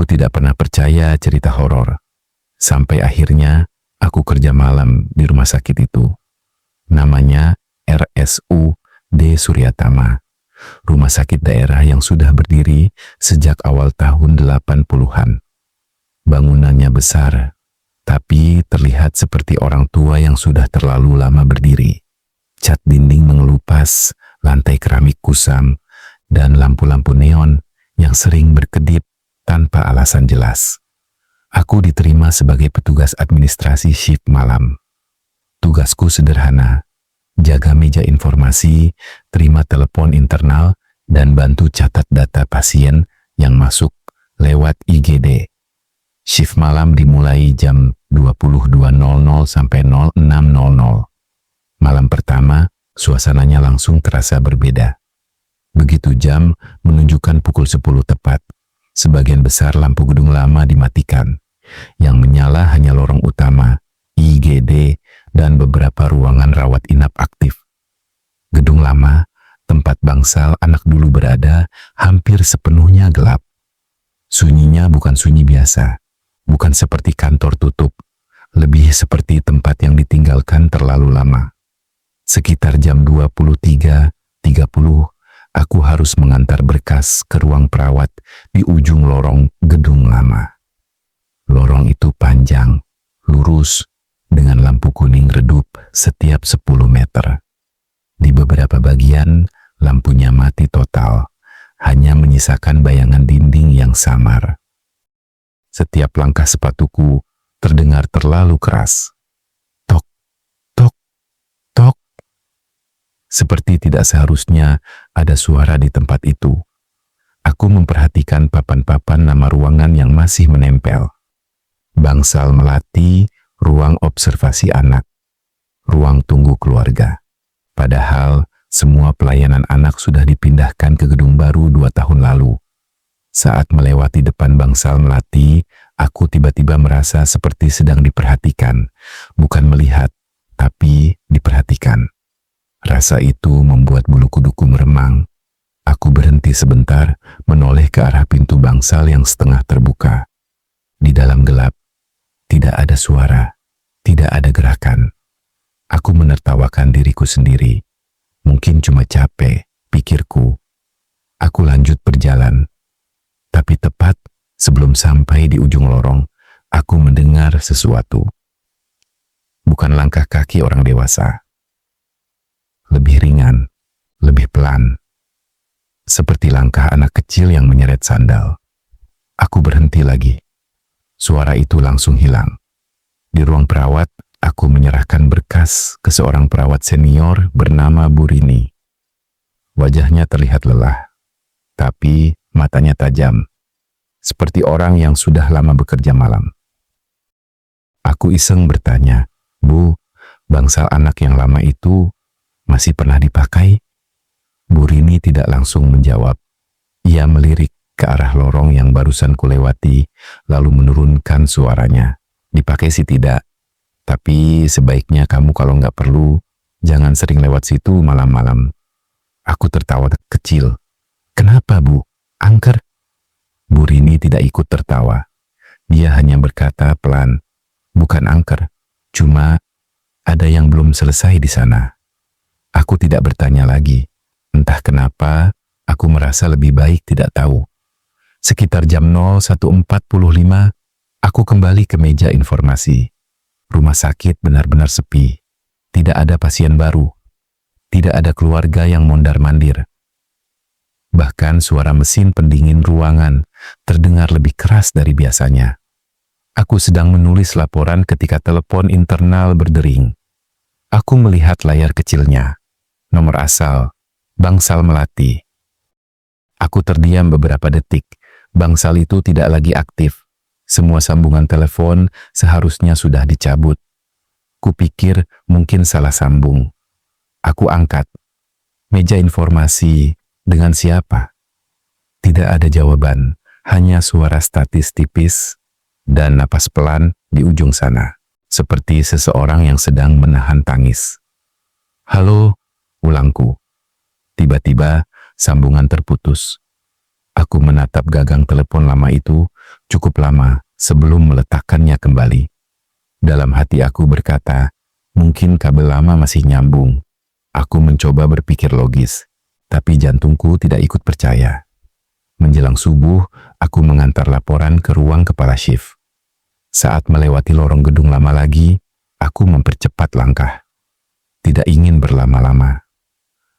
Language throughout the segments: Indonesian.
tidak pernah percaya cerita horor. Sampai akhirnya aku kerja malam di rumah sakit itu. Namanya RSUD Suryatama. Rumah sakit daerah yang sudah berdiri sejak awal tahun 80-an. Bangunannya besar, tapi terlihat seperti orang tua yang sudah terlalu lama berdiri. Cat dinding mengelupas, lantai keramik kusam, dan lampu-lampu neon yang sering berkedip tanpa alasan jelas. Aku diterima sebagai petugas administrasi shift malam. Tugasku sederhana, jaga meja informasi, terima telepon internal, dan bantu catat data pasien yang masuk lewat IGD. Shift malam dimulai jam 22.00 sampai 06.00. Malam pertama, suasananya langsung terasa berbeda. Begitu jam menunjukkan pukul 10 tepat, sebagian besar lampu gedung lama dimatikan. Yang menyala hanya lorong utama, IGD, dan beberapa ruangan rawat inap aktif. Gedung lama, tempat bangsal anak dulu berada, hampir sepenuhnya gelap. Sunyinya bukan sunyi biasa, bukan seperti kantor tutup, lebih seperti tempat yang ditinggalkan terlalu lama. Sekitar jam 23.30, aku harus mengantar berkas ke ruang perawat di ujung lorong gedung lama. Lorong itu panjang, lurus, dengan lampu kuning redup setiap 10 meter. Di beberapa bagian, lampunya mati total, hanya menyisakan bayangan dinding yang samar. Setiap langkah sepatuku terdengar terlalu keras. Tok, tok, tok. Seperti tidak seharusnya ada suara di tempat itu. Aku memperhatikan papan-papan nama ruangan yang masih menempel. Bangsal melati, ruang observasi anak, ruang tunggu keluarga. Padahal semua pelayanan anak sudah dipindahkan ke gedung baru 2 tahun lalu. Saat melewati depan bangsal melati, aku tiba-tiba merasa seperti sedang diperhatikan, bukan melihat, tapi diperhatikan. Rasa itu membuat bulu kuduku meremang. Aku berhenti sebentar, menoleh ke arah pintu bangsal yang setengah terbuka. Di dalam gelap, tidak ada suara, tidak ada gerakan. Aku menertawakan diriku sendiri. Mungkin cuma capek, pikirku. Aku lanjut berjalan. Tapi tepat sebelum sampai di ujung lorong, aku mendengar sesuatu. Bukan langkah kaki orang dewasa. Lebih ringan, lebih pelan. Seperti langkah anak kecil yang menyeret sandal. Aku berhenti lagi. Suara itu langsung hilang. Di ruang perawat, aku menyerahkan berkas ke seorang perawat senior bernama Bu Rini. Wajahnya terlihat lelah, tapi matanya tajam, seperti orang yang sudah lama bekerja malam. Aku iseng bertanya, "Bu, bangsal anak yang lama itu masih pernah dipakai?" Bu Rini tidak langsung menjawab. Ia melirik ke arah lorong yang barusan kulewati, lalu menurunkan suaranya. "Dipakai sih tidak, tapi sebaiknya kamu kalau nggak perlu, jangan sering lewat situ malam-malam." Aku tertawa kecil. "Kenapa, Bu? Angker?" Bu Rini tidak ikut tertawa. Dia hanya berkata pelan, "Bukan angker, cuma ada yang belum selesai di sana." Aku tidak bertanya lagi. Entah kenapa, aku merasa lebih baik tidak tahu. Sekitar jam 01.45, aku kembali ke meja informasi. Rumah sakit benar-benar sepi. Tidak ada pasien baru. Tidak ada keluarga yang mondar-mandir. Bahkan suara mesin pendingin ruangan terdengar lebih keras dari biasanya. Aku sedang menulis laporan ketika telepon internal berdering. Aku melihat layar kecilnya. Nomor asal, Bangsal Melati. Aku terdiam beberapa detik. Bangsal itu tidak lagi aktif. Semua sambungan telepon seharusnya sudah dicabut. Kupikir mungkin salah sambung. Aku angkat. Meja informasi, dengan siapa? Tidak ada jawaban, hanya suara statis tipis dan napas pelan di ujung sana, seperti seseorang yang sedang menahan tangis. "Halo," ulangku. Tiba-tiba sambungan terputus. Aku menatap gagang telepon lama itu, cukup lama sebelum meletakkannya kembali. Dalam hati aku berkata, mungkin kabel lama masih nyambung. Aku mencoba berpikir logis, tapi jantungku tidak ikut percaya. Menjelang subuh, aku mengantar laporan ke ruang kepala shift. Saat melewati lorong gedung lama lagi, aku mempercepat langkah. Tidak ingin berlama-lama.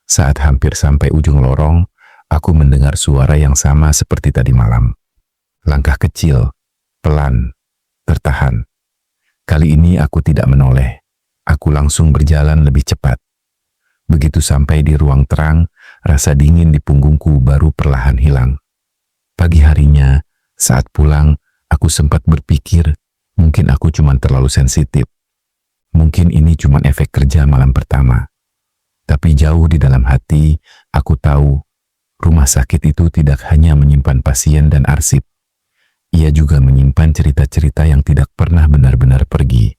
Saat hampir sampai ujung lorong, aku mendengar suara yang sama seperti tadi malam. Langkah kecil, pelan, tertahan. Kali ini aku tidak menoleh. Aku langsung berjalan lebih cepat. Begitu sampai di ruang terang, rasa dingin di punggungku baru perlahan hilang. Pagi harinya, saat pulang, aku sempat berpikir, mungkin aku cuma terlalu sensitif. Mungkin ini cuma efek kerja malam pertama. Tapi jauh di dalam hati, aku tahu, rumah sakit itu tidak hanya menyimpan pasien dan arsip. Ia juga menyimpan cerita-cerita yang tidak pernah benar-benar pergi.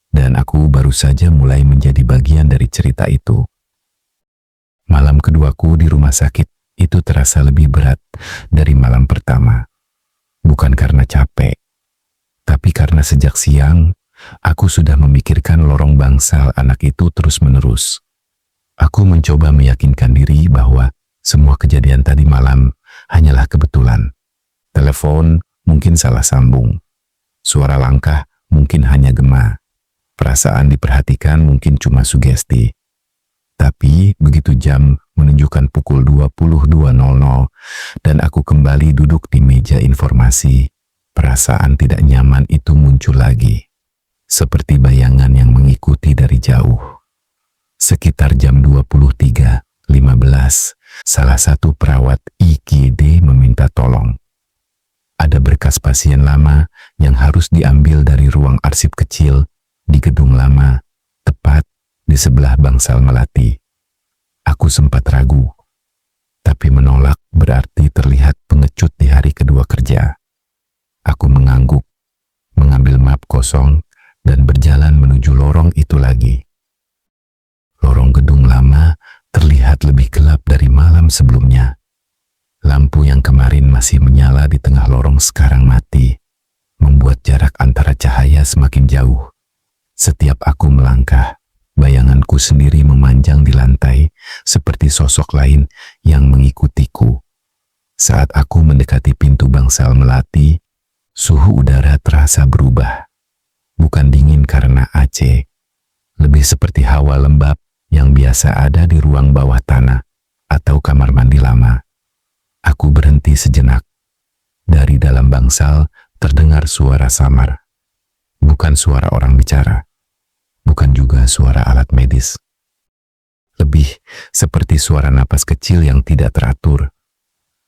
Dan aku baru saja mulai menjadi bagian dari cerita itu. Malam keduaku di rumah sakit itu terasa lebih berat dari malam pertama. Bukan karena capek, tapi karena sejak siang, aku sudah memikirkan lorong bangsal anak itu terus-menerus. Aku mencoba meyakinkan diri bahwa semua kejadian tadi malam hanyalah kebetulan. Telepon mungkin salah sambung. Suara langkah mungkin hanya gema. Perasaan diperhatikan mungkin cuma sugesti. Tapi begitu jam menunjukkan pukul 22.00 dan aku kembali duduk di meja informasi, perasaan tidak nyaman itu muncul lagi. Seperti bayangan yang mengikuti dari jauh. Sekitar jam 23.15, salah satu perawat IGD meminta tolong. Ada berkas pasien lama yang harus diambil dari ruang arsip kecil di gedung lama, tepat di sebelah bangsal melati. Aku sempat ragu, tapi menolak berarti terlihat pengecut di hari kedua kerja. Aku mengangguk, mengambil map kosong, dan berjalan menuju lorong itu lagi. Lorong gedung lama terlihat lebih gelap dari malam sebelumnya. Lampu yang kemarin masih menyala di tengah lorong sekarang mati, membuat jarak antara cahaya semakin jauh. Setiap aku melangkah, bayanganku sendiri memanjang di lantai seperti sosok lain yang mengikutiku. Saat aku mendekati pintu bangsal melati, suhu udara terasa berubah. Bukan dingin karena AC, lebih seperti hawa lembab yang biasa ada di ruang bawah tanah atau kamar mandi lama. Aku berhenti sejenak. Dari dalam bangsal terdengar suara samar. Bukan suara orang bicara. Bukan juga suara alat medis. Lebih seperti suara napas kecil yang tidak teratur.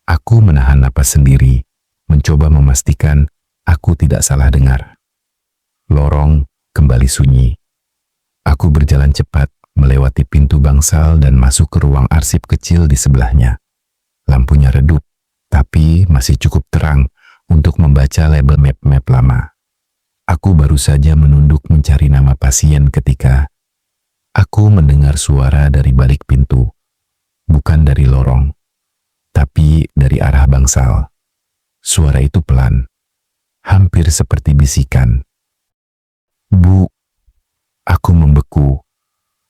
Aku menahan napas sendiri, mencoba memastikan aku tidak salah dengar. Lorong kembali sunyi. Aku berjalan cepat, melewati pintu bangsal dan masuk ke ruang arsip kecil di sebelahnya. Lampunya redup, tapi masih cukup terang untuk membaca label map-map lama. Aku baru saja menunduk mencari nama pasien ketika aku mendengar suara dari balik pintu. Bukan dari lorong, tapi dari arah bangsal. Suara itu pelan, hampir seperti bisikan. "Bu." Aku membeku.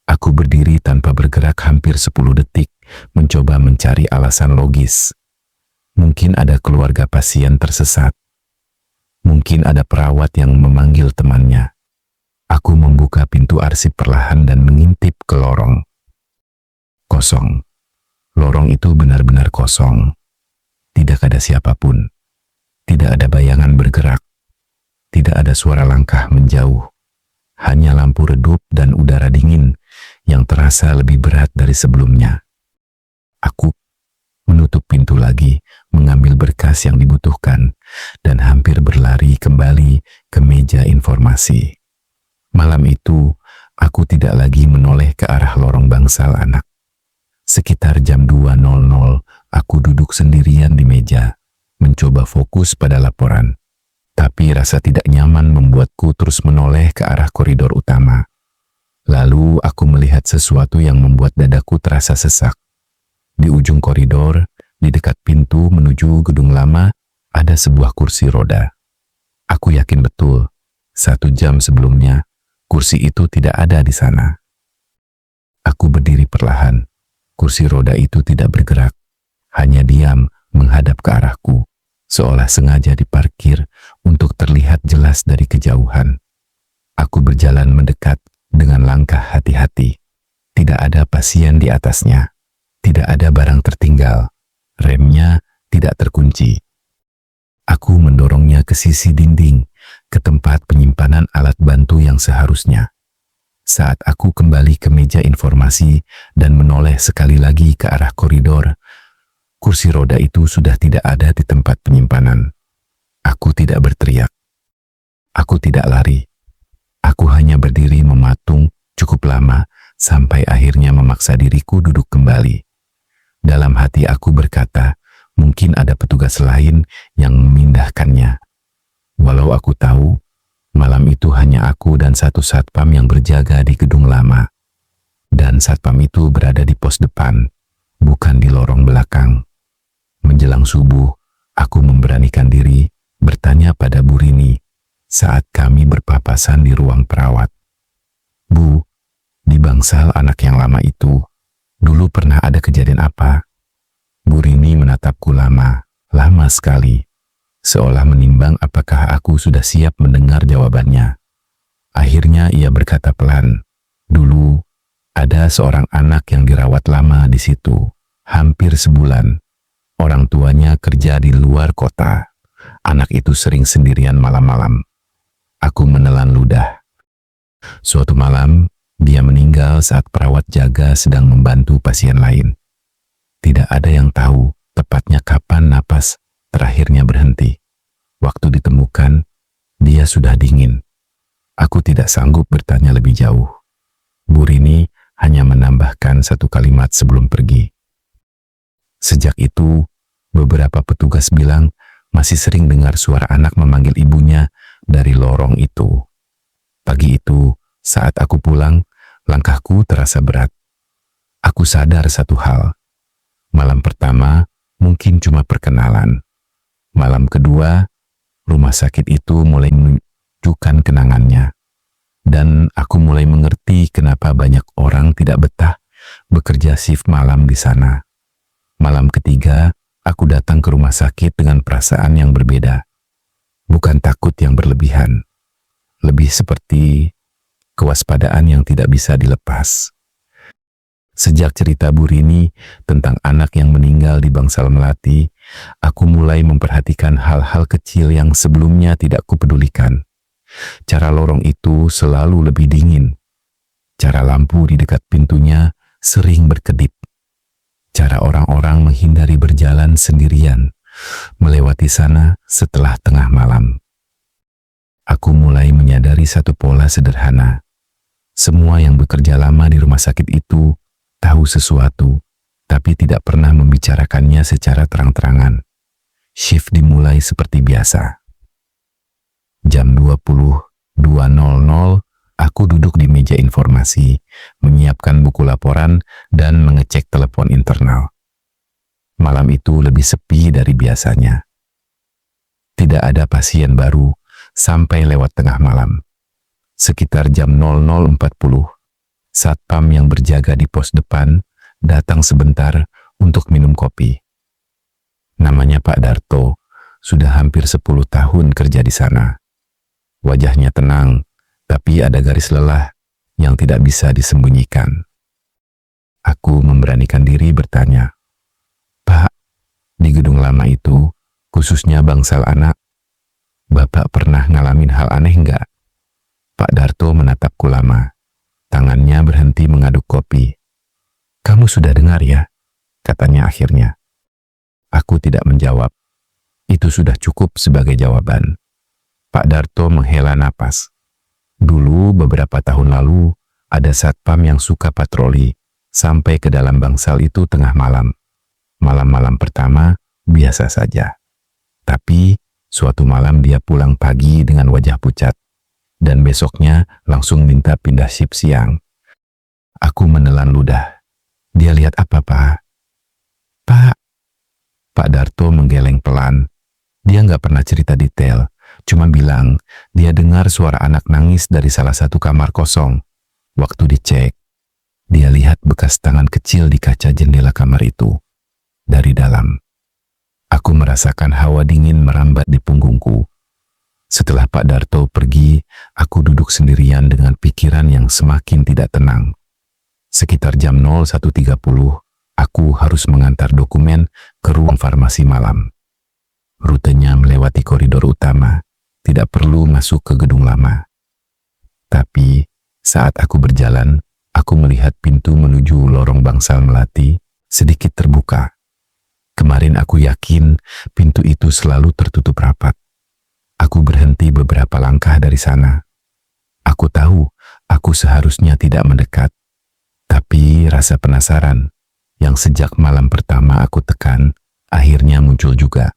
Aku berdiri tanpa bergerak hampir 10 detik, mencoba mencari alasan logis. Mungkin ada keluarga pasien tersesat. Mungkin ada perawat yang memanggil temannya. Aku membuka pintu arsip perlahan dan mengintip ke lorong. Kosong. Lorong itu benar-benar kosong. Tidak ada siapapun. Tidak ada bayangan bergerak. Tidak ada suara langkah menjauh. Hanya lampu redup dan udara dingin yang terasa lebih berat dari sebelumnya. Aku menutup pintu lagi, mengambil berkas yang dibutuhkan, dan hampir berlari kembali ke meja informasi. Malam itu, aku tidak lagi menoleh ke arah lorong bangsal anak. Sekitar jam 2.00, aku duduk sendirian di meja, mencoba fokus pada laporan. Tapi rasa tidak nyaman membuatku terus menoleh ke arah koridor utama. Lalu aku melihat sesuatu yang membuat dadaku terasa sesak. Di ujung koridor, di dekat pintu menuju gedung lama, ada sebuah kursi roda. Aku yakin betul, 1 jam sebelumnya, kursi itu tidak ada di sana. Aku berdiri perlahan. Kursi roda itu tidak bergerak, hanya diam menghadap ke arahku, seolah sengaja diparkir untuk terlihat jelas dari kejauhan. Aku berjalan mendekat dengan langkah hati-hati. Tidak ada pasien di atasnya, tidak ada barang tertinggal, remnya tidak terkunci. Aku mendorongnya ke sisi dinding, ke tempat penyimpanan alat bantu yang seharusnya. Saat aku kembali ke meja informasi dan menoleh sekali lagi ke arah koridor, kursi roda itu sudah tidak ada di tempat penyimpanan. Aku tidak berteriak. Aku tidak lari. Aku hanya berdiri mematung cukup lama sampai akhirnya memaksa diriku duduk kembali. Dalam hati aku berkata, mungkin ada petugas lain yang memindahkannya. Walau aku tahu, malam itu hanya aku dan satu satpam yang berjaga di gedung lama. Dan satpam itu berada di pos depan, bukan di lorong belakang. Menjelang subuh, aku memberanikan diri bertanya pada Bu Rini saat kami berpapasan di ruang perawat. Bu, di bangsal anak yang lama itu, dulu pernah ada kejadian apa? Bu Rini menatapku lama sekali, seolah menimbang apakah aku sudah siap mendengar jawabannya. Akhirnya ia berkata pelan, dulu ada seorang anak yang dirawat lama di situ, hampir sebulan. Orang tuanya kerja di luar kota. Anak itu sering sendirian malam-malam. Aku menelan ludah. Suatu malam, dia meninggal saat perawat jaga sedang membantu pasien lain. Tidak ada yang tahu tepatnya kapan napas terakhirnya berhenti. Waktu ditemukan, dia sudah dingin. Aku tidak sanggup bertanya lebih jauh. Bu Rini hanya menambahkan satu kalimat sebelum pergi. Sejak itu, beberapa petugas bilang masih sering dengar suara anak memanggil ibunya dari lorong itu. Pagi itu, saat aku pulang, langkahku terasa berat. Aku sadar satu hal. Malam pertama mungkin cuma perkenalan. Malam kedua, rumah sakit itu mulai menunjukkan kenangannya. Dan aku mulai mengerti kenapa banyak orang tidak betah bekerja shift malam di sana. Malam ketiga, aku datang ke rumah sakit dengan perasaan yang berbeda. Bukan takut yang berlebihan. Lebih seperti kewaspadaan yang tidak bisa dilepas. Sejak cerita Bu Rini tentang anak yang meninggal di Bangsal Melati, aku mulai memperhatikan hal-hal kecil yang sebelumnya tidak kupedulikan. Cara lorong itu selalu lebih dingin. Cara lampu di dekat pintunya sering berkedip. Cara orang-orang menghindari berjalan sendirian, melewati sana setelah tengah malam. Aku mulai menyadari satu pola sederhana. Semua yang bekerja lama di rumah sakit itu tahu sesuatu, tapi tidak pernah membicarakannya secara terang-terangan. Shift dimulai seperti biasa. Jam 22.00, aku duduk di meja informasi, menyiapkan buku laporan, dan mengecek telepon internal. Malam itu lebih sepi dari biasanya. Tidak ada pasien baru sampai lewat tengah malam. Sekitar jam 00.40, satpam yang berjaga di pos depan datang sebentar untuk minum kopi. Namanya Pak Darto, sudah hampir 10 tahun kerja di sana. Wajahnya tenang, tapi ada garis lelah yang tidak bisa disembunyikan. Aku memberanikan diri bertanya, Pak, di gedung lama itu, khususnya bangsal anak, Bapak pernah ngalamin hal aneh enggak? Pak Darto menatapku lama. Tangannya berhenti mengaduk kopi. Kamu sudah dengar ya? Katanya akhirnya. Aku tidak menjawab. Itu sudah cukup sebagai jawaban. Pak Darto menghela napas. Dulu beberapa tahun lalu, ada satpam yang suka patroli sampai ke dalam bangsal itu tengah malam. Malam-malam pertama biasa saja. Tapi suatu malam dia pulang pagi dengan wajah pucat. Dan besoknya langsung minta pindah shift siang. Aku menelan ludah. Dia lihat apa, Pak? Pak Darto menggeleng pelan. Dia nggak pernah cerita detail, cuma bilang dia dengar suara anak nangis dari salah satu kamar kosong. Waktu dicek, dia lihat bekas tangan kecil di kaca jendela kamar itu. Dari dalam, aku merasakan hawa dingin merambat di punggungku. Setelah Pak Darto pergi, aku duduk sendirian dengan pikiran yang semakin tidak tenang. Sekitar jam 01.30, aku harus mengantar dokumen ke ruang farmasi malam. Rutenya melewati koridor utama, tidak perlu masuk ke gedung lama. Tapi saat aku berjalan, aku melihat pintu menuju lorong Bangsal Melati sedikit terbuka. Kemarin aku yakin pintu itu selalu tertutup rapat. Aku berhenti beberapa langkah dari sana. Aku tahu aku seharusnya tidak mendekat, tapi rasa penasaran yang sejak malam pertama aku tekan akhirnya muncul juga.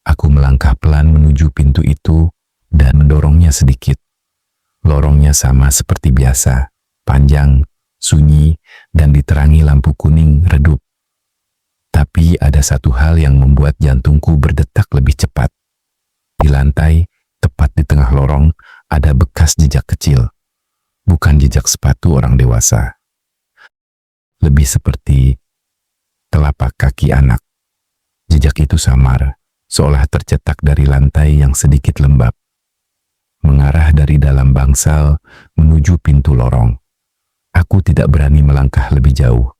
Aku melangkah pelan menuju pintu itu dan mendorongnya sedikit. Lorongnya sama seperti biasa, panjang, sunyi, dan diterangi lampu kuning redup. Tapi ada satu hal yang membuat jantungku berdetak lebih cepat. Di lantai, tepat di tengah lorong, ada bekas jejak kecil. Bukan jejak sepatu orang dewasa. Lebih seperti telapak kaki anak. Jejak itu samar, seolah tercetak dari lantai yang sedikit lembab. Mengarah dari dalam bangsal menuju pintu lorong. Aku tidak berani melangkah lebih jauh.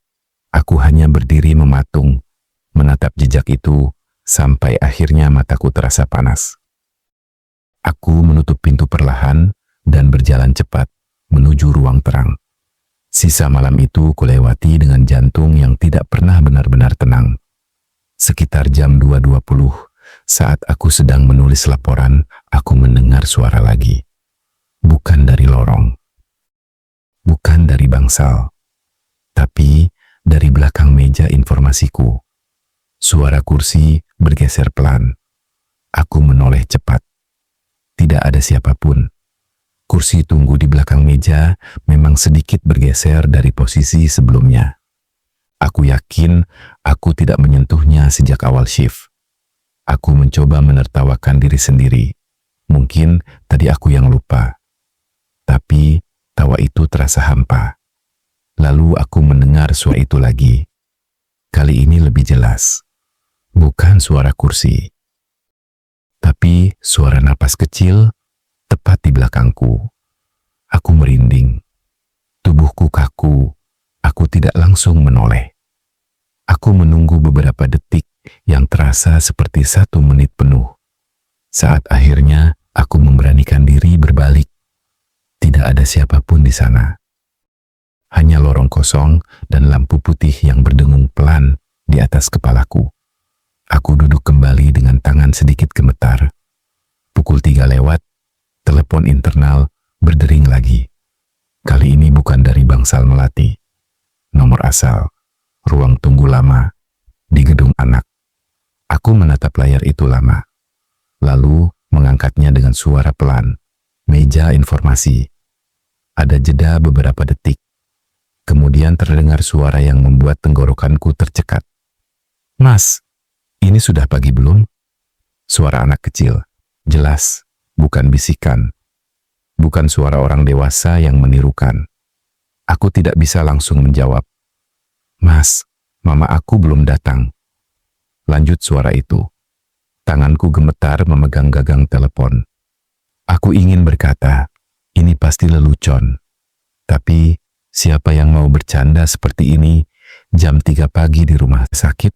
Aku hanya berdiri mematung, menatap jejak itu sampai akhirnya mataku terasa panas. Aku menutup pintu perlahan dan berjalan cepat menuju ruang terang. Sisa malam itu kulewati dengan jantung yang tidak pernah benar-benar tenang. Sekitar jam 2.20, saat aku sedang menulis laporan, aku mendengar suara lagi. Bukan dari lorong. Bukan dari bangsal. Tapi dari belakang meja informasiku. Suara kursi bergeser pelan. Aku menoleh cepat. Tidak ada siapapun. Kursi tunggu di belakang meja memang sedikit bergeser dari posisi sebelumnya. Aku yakin aku tidak menyentuhnya sejak awal shift. Aku mencoba menertawakan diri sendiri. Mungkin tadi aku yang lupa. Tapi tawa itu terasa hampa. Lalu aku mendengar suara itu lagi. Kali ini lebih jelas. Bukan suara kursi. Tapi suara napas kecil tepat di belakangku. Aku merinding. Tubuhku kaku. Aku tidak langsung menoleh. Aku menunggu beberapa detik yang terasa seperti 1 menit penuh. Saat akhirnya aku memberanikan diri berbalik. Tidak ada siapapun di sana. Hanya lorong kosong dan lampu putih yang berdengung pelan di atas kepalaku. Aku duduk kembali dengan tangan sedikit gemetar. Pukul 3 lewat, telepon internal berdering lagi. Kali ini bukan dari Bangsal Melati. Nomor asal, ruang tunggu lama, di gedung anak. Aku menatap layar itu lama. Lalu mengangkatnya dengan suara pelan. Meja informasi. Ada jeda beberapa detik. Kemudian terdengar suara yang membuat tenggorokanku tercekat. Mas, ini sudah pagi belum? Suara anak kecil. Jelas, bukan bisikan. Bukan suara orang dewasa yang menirukan. Aku tidak bisa langsung menjawab. Mas, mama aku belum datang. Lanjut suara itu. Tanganku gemetar memegang gagang telepon. Aku ingin berkata, ini pasti lelucon. Tapi, siapa yang mau bercanda seperti ini jam 3 pagi di rumah sakit?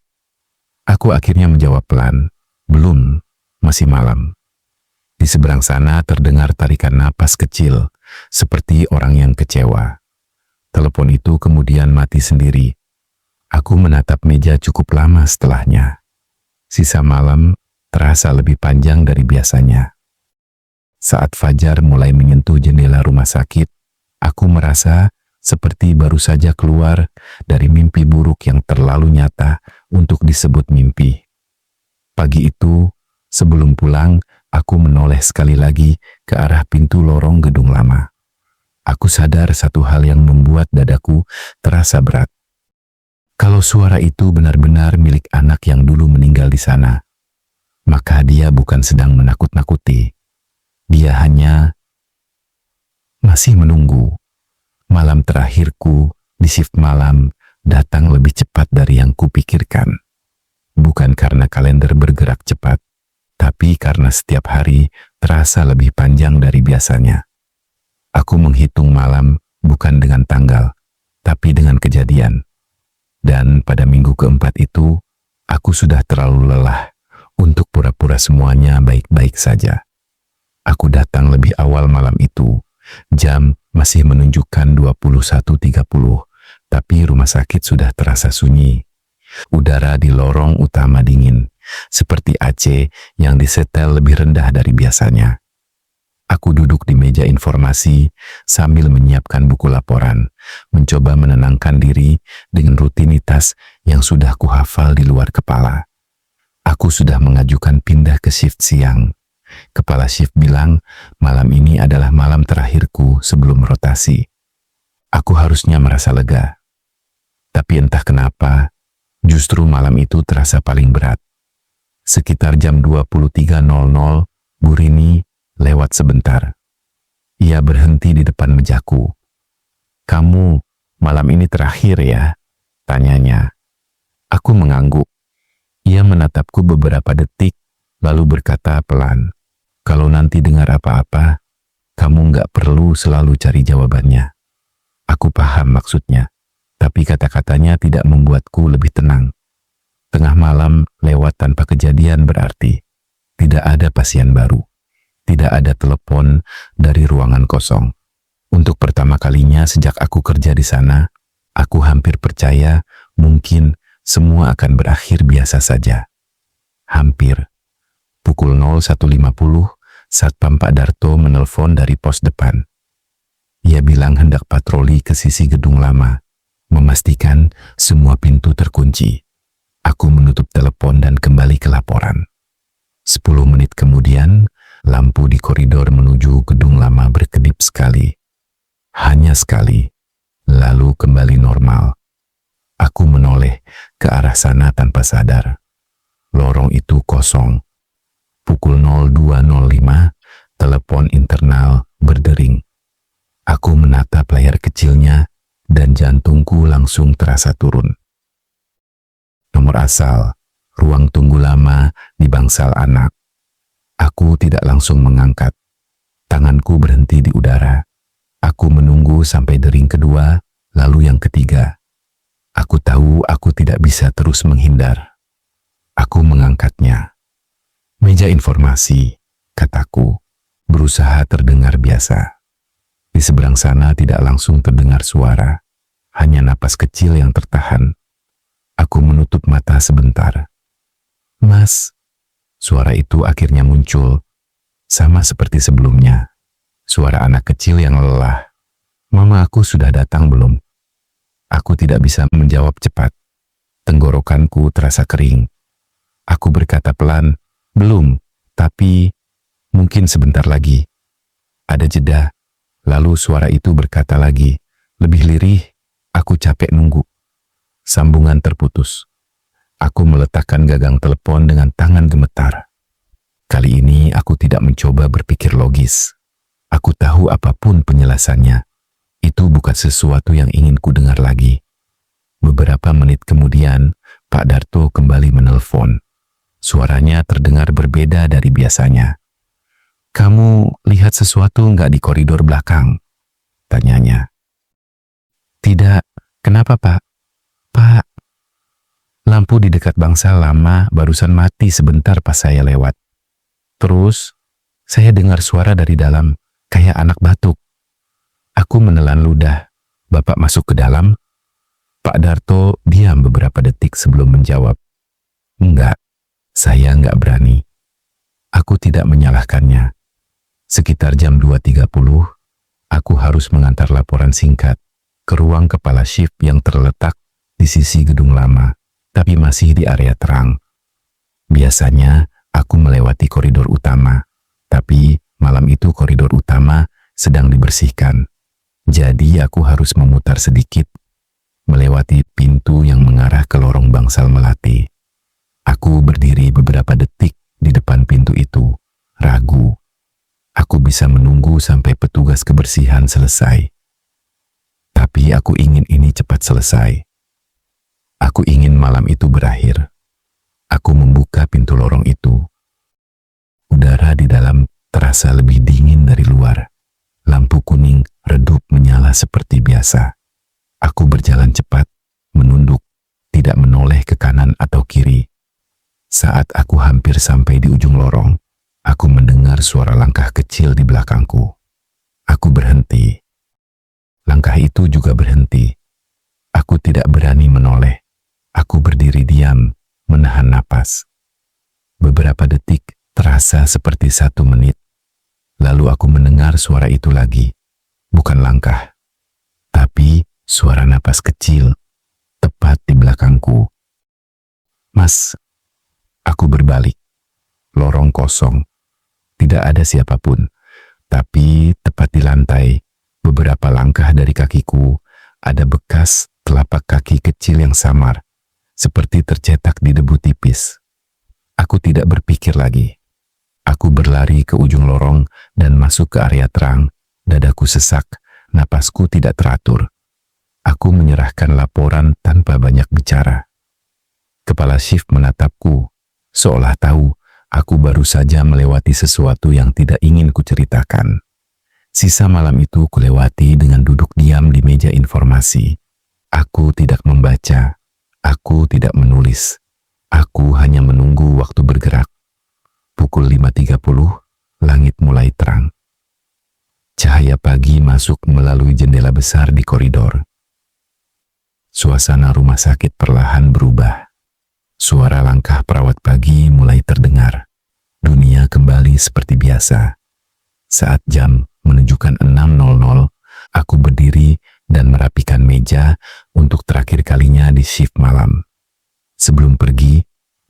Aku akhirnya menjawab pelan, belum, masih malam. Di seberang sana terdengar tarikan napas kecil, seperti orang yang kecewa. Telepon itu kemudian mati sendiri. Aku menatap meja cukup lama setelahnya. Sisa malam terasa lebih panjang dari biasanya. Saat fajar mulai menyentuh jendela rumah sakit, aku merasa seperti baru saja keluar dari mimpi buruk yang terlalu nyata untuk disebut mimpi. Pagi itu, sebelum pulang, aku menoleh sekali lagi ke arah pintu lorong gedung lama. Aku sadar satu hal yang membuat dadaku terasa berat. Kalau suara itu benar-benar milik anak yang dulu meninggal di sana, maka dia bukan sedang menakut-nakuti. Dia hanya masih menunggu. Malam terakhirku di shift malam datang lebih cepat dari yang kupikirkan. Bukan karena kalender bergerak cepat, tapi karena setiap hari terasa lebih panjang dari biasanya. Aku menghitung malam bukan dengan tanggal, tapi dengan kejadian. Dan pada minggu keempat itu, aku sudah terlalu lelah untuk pura-pura semuanya baik-baik saja. Aku datang lebih awal malam itu. Jam masih menunjukkan 21.30, tapi rumah sakit sudah terasa sunyi. Udara di lorong utama dingin, seperti AC yang disetel lebih rendah dari biasanya. Aku duduk di meja informasi sambil menyiapkan buku laporan, mencoba menenangkan diri dengan rutinitas yang sudah kuhafal di luar kepala. Aku sudah mengajukan pindah ke shift siang. Kepala shift bilang malam ini adalah malam terakhirku sebelum rotasi. Aku harusnya merasa lega. Tapi entah kenapa, justru malam itu terasa paling berat. Sekitar jam 23.00, Bu Rini lewat sebentar. Ia berhenti di depan mejaku. "Kamu malam ini terakhir ya?" tanyanya. Aku mengangguk. Ia menatapku beberapa detik, lalu berkata pelan, "Kalau nanti dengar apa-apa, kamu nggak perlu selalu cari jawabannya." Aku paham maksudnya, tapi kata-katanya tidak membuatku lebih tenang. Tengah malam lewat tanpa kejadian berarti tidak ada pasien baru. Tidak ada telepon dari ruangan kosong. Untuk pertama kalinya sejak aku kerja di sana, aku hampir percaya mungkin semua akan berakhir biasa saja. Hampir. Pukul 01.50, Satpam Pak Darto menelpon dari pos depan. Ia bilang hendak patroli ke sisi gedung lama, memastikan semua pintu terkunci. Aku menutup telepon dan kembali ke laporan. 10 menit kemudian, lampu di koridor menuju gedung lama berkedip sekali. Hanya sekali, lalu kembali normal. Aku menoleh ke arah sana tanpa sadar. Lorong itu kosong. Pukul 02.05, telepon internal berdering. Aku menatap layar kecilnya dan jantungku langsung terasa turun. Nomor asal, ruang tunggu lama di bangsal anak. Aku tidak langsung mengangkat. Tanganku berhenti di udara. Aku menunggu sampai dering kedua, lalu yang ketiga. Aku tahu aku tidak bisa terus menghindar. Aku mengangkatnya. "Meja informasi," kataku, berusaha terdengar biasa. Di seberang sana tidak langsung terdengar suara, hanya napas kecil yang tertahan. Aku menutup mata sebentar. "Mas," suara itu akhirnya muncul, sama seperti sebelumnya. Suara anak kecil yang lelah. "Mama aku sudah datang belum?" Aku tidak bisa menjawab cepat. Tenggorokanku terasa kering. Aku berkata pelan, "Belum, tapi mungkin sebentar lagi." Ada jeda, lalu suara itu berkata lagi, lebih lirih, "Aku capek nunggu." Sambungan terputus. Aku meletakkan gagang telepon dengan tangan gemetar. Kali ini aku tidak mencoba berpikir logis. Aku tahu apapun penjelasannya. Itu bukan sesuatu yang ingin ku dengar lagi. Beberapa menit kemudian, Pak Darto kembali menelpon. Suaranya terdengar berbeda dari biasanya. "Kamu lihat sesuatu nggak di koridor belakang?" tanyanya. "Tidak, kenapa Pak?" "Pak, lampu di dekat bangsal lama barusan mati sebentar pas saya lewat. Terus, saya dengar suara dari dalam, kayak anak batuk." Aku menelan ludah. "Bapak masuk ke dalam?" Pak Darto diam beberapa detik sebelum menjawab. "Enggak, saya enggak berani." Aku tidak menyalahkannya. Sekitar jam 2.30, aku harus mengantar laporan singkat ke ruang kepala shift yang terletak di sisi gedung lama, tapi masih di area terang. Biasanya, aku melewati koridor utama, tapi malam itu koridor utama sedang dibersihkan. Jadi aku harus memutar sedikit, melewati pintu yang mengarah ke lorong bangsal melati. Aku berdiri beberapa detik di depan bisa menunggu sampai petugas kebersihan selesai. Tapi aku ingin ini cepat selesai. Aku ingin malam itu berakhir. Aku membuka pintu lorong itu. Udara di dalam terasa lebih dingin dari luar. Lampu kuning redup menyala seperti biasa. Aku berjalan cepat, menunduk, tidak menoleh ke kanan atau kiri. Saat aku hampir sampai di ujung lorong, aku mendengar suara langkah kecil di belakangku. Aku berhenti. Langkah itu juga berhenti. Aku tidak berani menoleh. Aku berdiri diam, menahan napas. Beberapa detik terasa seperti 1 menit. Lalu aku mendengar suara itu lagi. Bukan langkah, tapi suara napas kecil, tepat di belakangku. "Mas," aku berbalik. Lorong kosong. Tidak ada siapapun. Tapi tepat di lantai, beberapa langkah dari kakiku, ada bekas telapak kaki kecil yang samar, seperti tercetak di debu tipis. Aku tidak berpikir lagi. Aku berlari ke ujung lorong dan masuk ke area terang. Dadaku sesak, napasku tidak teratur. Aku menyerahkan laporan tanpa banyak bicara. Kepala shift menatapku, seolah tahu aku baru saja melewati sesuatu yang tidak ingin kuceritakan. Sisa malam itu kulewati dengan duduk diam di meja informasi. Aku tidak membaca, aku tidak menulis. Aku hanya menunggu waktu bergerak. Pukul 5.30, langit mulai terang. Cahaya pagi masuk melalui jendela besar di koridor. Suasana rumah sakit perlahan berubah. Suara langkah perawat pagi mulai terdengar. Dunia kembali seperti biasa. Saat jam menunjukkan 6.00, aku berdiri dan merapikan meja untuk terakhir kalinya di shift malam. Sebelum pergi,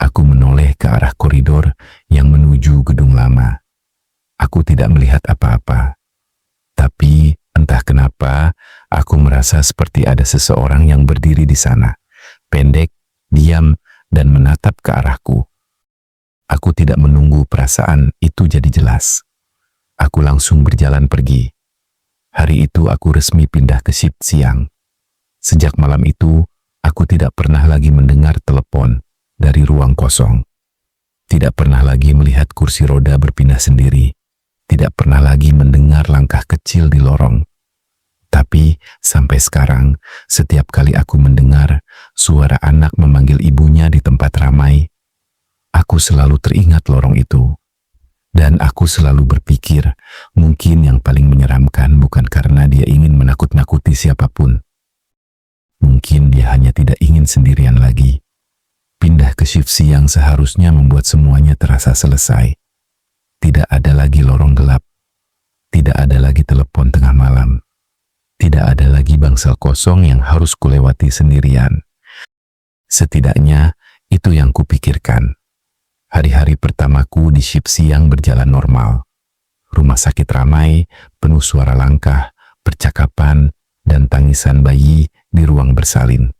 aku menoleh ke arah koridor yang menuju gedung lama. Aku tidak melihat apa-apa. Tapi entah kenapa, aku merasa seperti ada seseorang yang berdiri di sana, pendek, diam, dan menatap ke arahku. Aku tidak menunggu perasaan itu jadi jelas. Aku langsung berjalan pergi. Hari itu aku resmi pindah ke shift siang. Sejak malam itu, aku tidak pernah lagi mendengar telepon dari ruang kosong. Tidak pernah lagi melihat kursi roda berpindah sendiri. Tidak pernah lagi mendengar langkah kecil di lorong. Tapi sampai sekarang, setiap kali aku mendengar suara anak memanggil ibunya di tempat ramai, aku selalu teringat lorong itu. Dan aku selalu berpikir, mungkin yang paling menyeramkan bukan karena dia ingin menakut-nakuti siapapun. Mungkin dia hanya tidak ingin sendirian lagi. Pindah ke shift siang seharusnya membuat semuanya terasa selesai. Tidak ada lagi lorong gelap. Tidak ada lagi telepon tengah malam. Tidak ada lagi bangsal kosong yang harus kulewati sendirian. Setidaknya itu yang kupikirkan. Hari-hari pertamaku di shift siang berjalan normal. Rumah sakit ramai, penuh suara langkah, percakapan, dan tangisan bayi di ruang bersalin.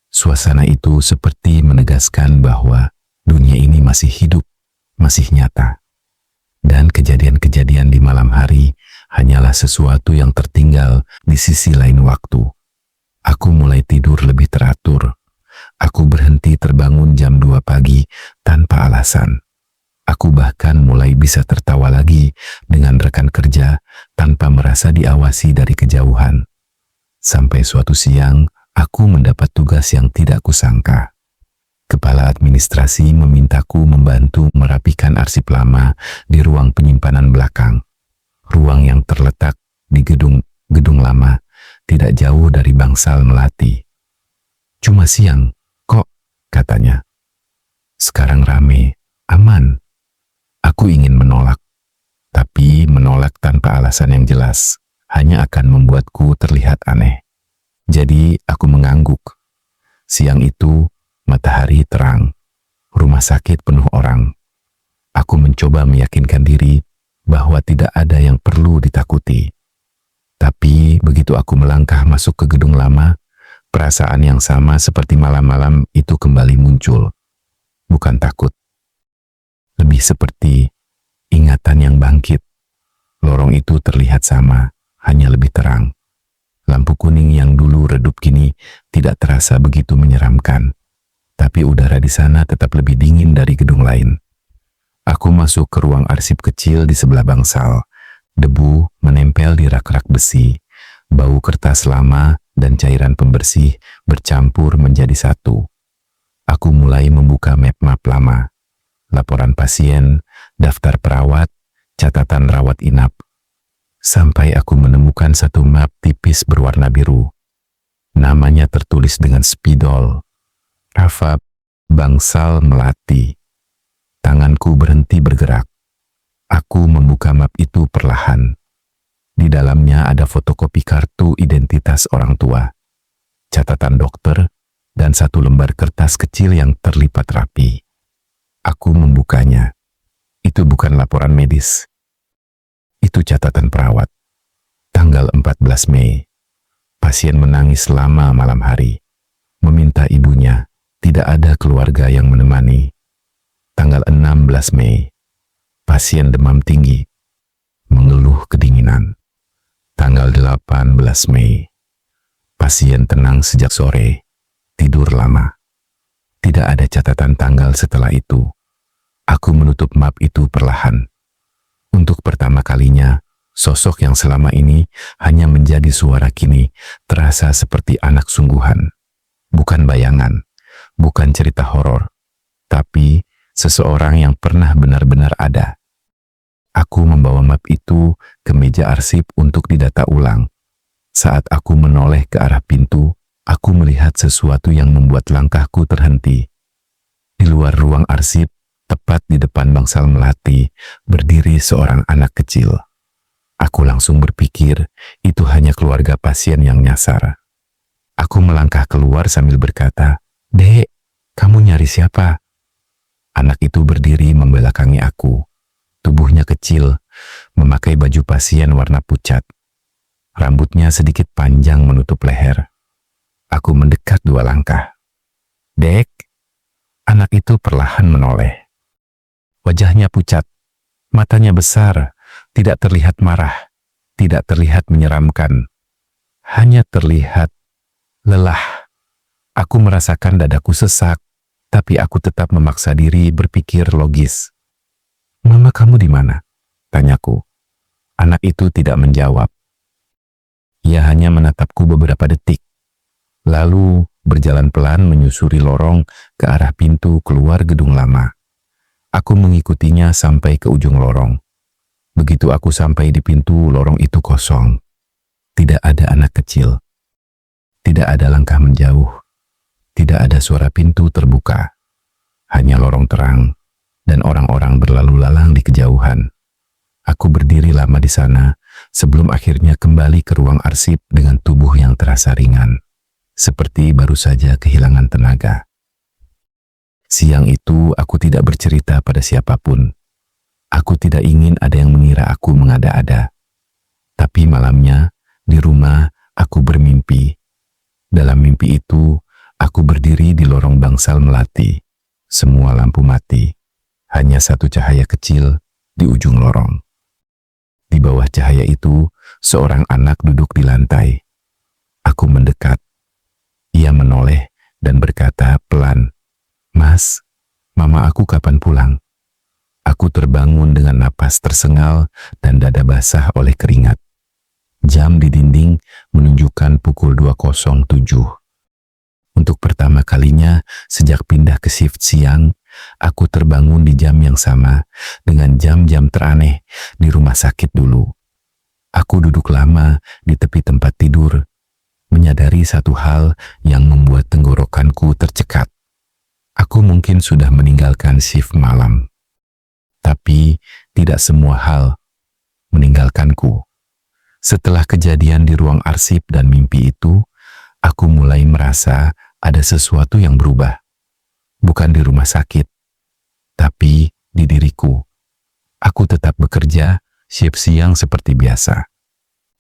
Suasana itu seperti menegaskan bahwa dunia ini masih hidup, masih nyata. Dan kejadian-kejadian di malam hari hanyalah sesuatu yang tertinggal di sisi lain waktu. Aku mulai tidur lebih teratur. Aku berhenti terbangun jam 2 pagi tanpa alasan. Aku bahkan mulai bisa tertawa lagi dengan rekan kerja tanpa merasa diawasi dari kejauhan. Sampai suatu siang, aku mendapat tugas yang tidak kusangka. Kepala administrasi memintaku membantu merapikan arsip lama di ruang penyimpanan belakang. Ruang yang terletak di gedung lama, tidak jauh dari bangsal melati. "Cuma siang, kok," katanya. "Sekarang rame, aman." Aku ingin menolak, tapi menolak tanpa alasan yang jelas hanya akan membuatku terlihat aneh. Jadi aku mengangguk. Siang itu, matahari terang, rumah sakit penuh orang. Aku mencoba meyakinkan diri bahwa tidak ada yang perlu ditakuti. Tapi begitu aku melangkah masuk ke gedung lama, perasaan yang sama seperti malam-malam itu kembali muncul. Bukan takut, lebih seperti ingatan yang bangkit. Lorong itu terlihat sama, hanya lebih terang. Lampu kuning yang dulu redup kini tidak terasa begitu menyeramkan. Tapi udara di sana tetap lebih dingin dari gedung lain. Aku masuk ke ruang arsip kecil di sebelah bangsal. Debu menempel di rak-rak besi. Bau kertas lama dan cairan pembersih bercampur menjadi satu. Aku mulai membuka map-map lama. Laporan pasien, daftar perawat, catatan rawat inap. Sampai aku menemukan satu map tipis berwarna biru. Namanya tertulis dengan spidol. Rafa Bangsal Melati. Tanganku berhenti bergerak. Aku membuka map itu perlahan. Di dalamnya ada fotokopi kartu identitas orang tua, catatan dokter, dan satu lembar kertas kecil yang terlipat rapi. Aku membukanya. Itu bukan laporan medis. Itu catatan perawat. Tanggal 14 Mei. Pasien menangis lama malam hari. Meminta ibunya. Tidak ada keluarga yang menemani. Tanggal 16 Mei. Pasien demam tinggi. Mengeluh kedinginan. Tanggal 18 Mei. Pasien tenang sejak sore. Tidur lama. Tidak ada catatan tanggal setelah itu. Aku menutup map itu perlahan. Untuk pertama kalinya, sosok yang selama ini hanya menjadi suara kini terasa seperti anak sungguhan. Bukan bayangan, bukan cerita horor, tapi seseorang yang pernah benar-benar ada. Aku membawa map itu ke meja arsip untuk didata ulang. Saat aku menoleh ke arah pintu, aku melihat sesuatu yang membuat langkahku terhenti. Di luar ruang arsip, tepat di depan Bangsal Melati, berdiri seorang anak kecil. Aku langsung berpikir, itu hanya keluarga pasien yang nyasar. Aku melangkah keluar sambil berkata, "Dek, kamu nyari siapa?" Anak itu berdiri membelakangi aku. Tubuhnya kecil, memakai baju pasien warna pucat. Rambutnya sedikit panjang menutup leher. Aku mendekat 2 langkah. "Dek." Anak itu perlahan menoleh. Wajahnya pucat, matanya besar, tidak terlihat marah, tidak terlihat menyeramkan. Hanya terlihat lelah. Aku merasakan dadaku sesak, tapi aku tetap memaksa diri berpikir logis. "Mama kamu di mana?" tanyaku. Anak itu tidak menjawab. Ia hanya menatapku beberapa detik. Lalu berjalan pelan menyusuri lorong ke arah pintu keluar gedung lama. Aku mengikutinya sampai ke ujung lorong. Begitu aku sampai di pintu, lorong itu kosong. Tidak ada anak kecil. Tidak ada langkah menjauh. Tidak ada suara pintu terbuka. Hanya lorong terang dan orang-orang berlalu lalang di kejauhan. Aku berdiri lama di sana sebelum akhirnya kembali ke ruang arsip dengan tubuh yang terasa ringan, seperti baru saja kehilangan tenaga. Siang itu aku tidak bercerita pada siapapun. Aku tidak ingin ada yang mengira aku mengada-ada. Tapi malamnya, di rumah, aku bermimpi. Dalam mimpi itu, aku berdiri di lorong Bangsal Melati. Semua lampu mati. Hanya satu cahaya kecil di ujung lorong. Di bawah cahaya itu, seorang anak duduk di lantai. Aku mendekat. Ia menoleh dan berkata pelan, "Mas, mama aku kapan pulang?" Aku terbangun dengan napas tersengal dan dada basah oleh keringat. Jam di dinding menunjukkan pukul 2.07. Untuk pertama kalinya sejak pindah ke shift siang, aku terbangun di jam yang sama dengan jam-jam teraneh di rumah sakit dulu. Aku duduk lama di tepi tempat tidur, menyadari satu hal yang membuat tenggorokanku tercekat. Aku mungkin sudah meninggalkan shift malam. Tapi tidak semua hal meninggalkanku. Setelah kejadian di ruang arsip dan mimpi itu, aku mulai merasa ada sesuatu yang berubah. Bukan di rumah sakit, tapi di diriku. Aku tetap bekerja, shift siang seperti biasa.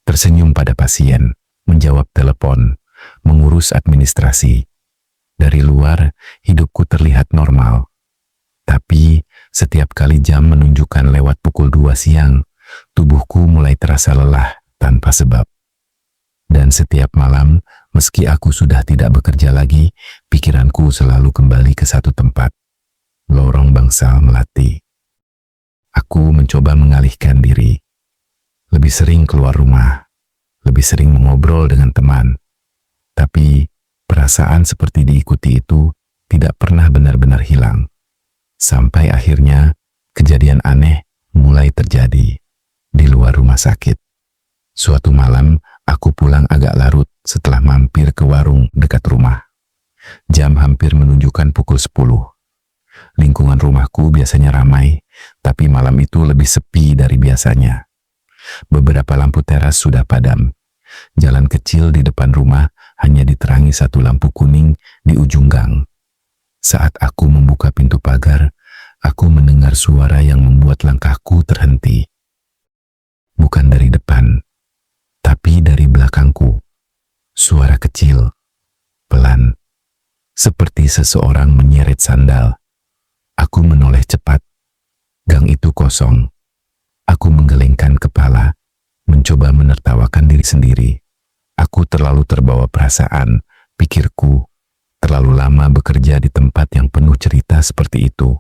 Tersenyum pada pasien, menjawab telepon, mengurus administrasi. Dari luar, hidupku terlihat normal. Tapi setiap kali jam menunjukkan lewat pukul 2 siang, Tubuhku mulai terasa lelah tanpa sebab. Dan setiap malam, meski aku sudah tidak bekerja lagi, pikiranku selalu kembali ke satu tempat, lorong bangsal Melati. Aku mencoba mengalihkan diri, lebih sering keluar rumah, lebih sering mengobrol dengan teman. Tapi perasaan seperti diikuti itu tidak pernah benar-benar hilang. Sampai akhirnya kejadian aneh mulai terjadi di luar rumah sakit. Suatu malam aku pulang agak larut setelah mampir ke warung dekat rumah. Jam hampir menunjukkan pukul 10. Lingkungan rumahku biasanya ramai, tapi malam itu lebih sepi dari biasanya. Beberapa lampu teras sudah padam. Jalan kecil di depan rumah hanya diterangi satu lampu kuning di ujung gang. Saat aku membuka pintu pagar, aku mendengar suara yang membuat langkahku terhenti. Bukan dari depan, tapi dari belakangku. Suara kecil, pelan, seperti seseorang menyeret sandal. Aku menoleh cepat. Gang itu kosong. Aku menggelengkan kepala, mencoba menertawakan diri sendiri. Aku terlalu terbawa perasaan, pikirku. Terlalu lama bekerja di tempat yang penuh cerita seperti itu.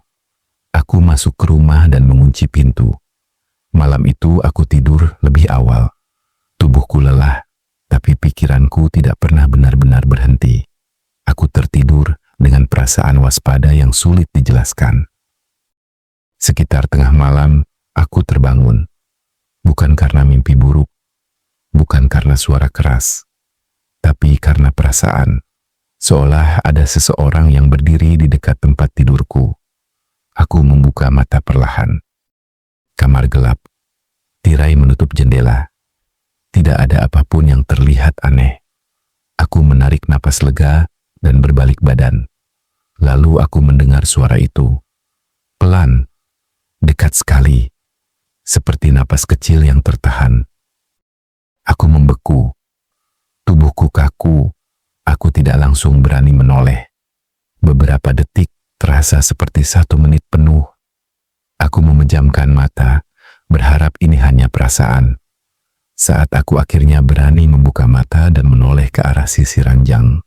Aku masuk ke rumah dan mengunci pintu. Malam itu aku tidur lebih awal. Tubuhku lelah, tapi pikiranku tidak pernah benar-benar berhenti. Aku tertidur dengan perasaan waspada yang sulit dijelaskan. Sekitar tengah malam, aku terbangun. Bukan karena mimpi buruk, bukan karena suara keras, tapi karena perasaan. Seolah ada seseorang yang berdiri di dekat tempat tidurku. Aku membuka mata perlahan. Kamar gelap. Tirai menutup jendela. Tidak ada apapun yang terlihat aneh. Aku menarik napas lega dan berbalik badan. Lalu aku mendengar suara itu. Pelan, dekat sekali, seperti napas kecil yang tertahan. Aku membeku. Tubuhku kaku. Aku tidak langsung berani menoleh. Beberapa detik terasa seperti 1 menit penuh. Aku memejamkan mata, berharap ini hanya perasaan. Saat aku akhirnya berani membuka mata dan menoleh ke arah sisi ranjang,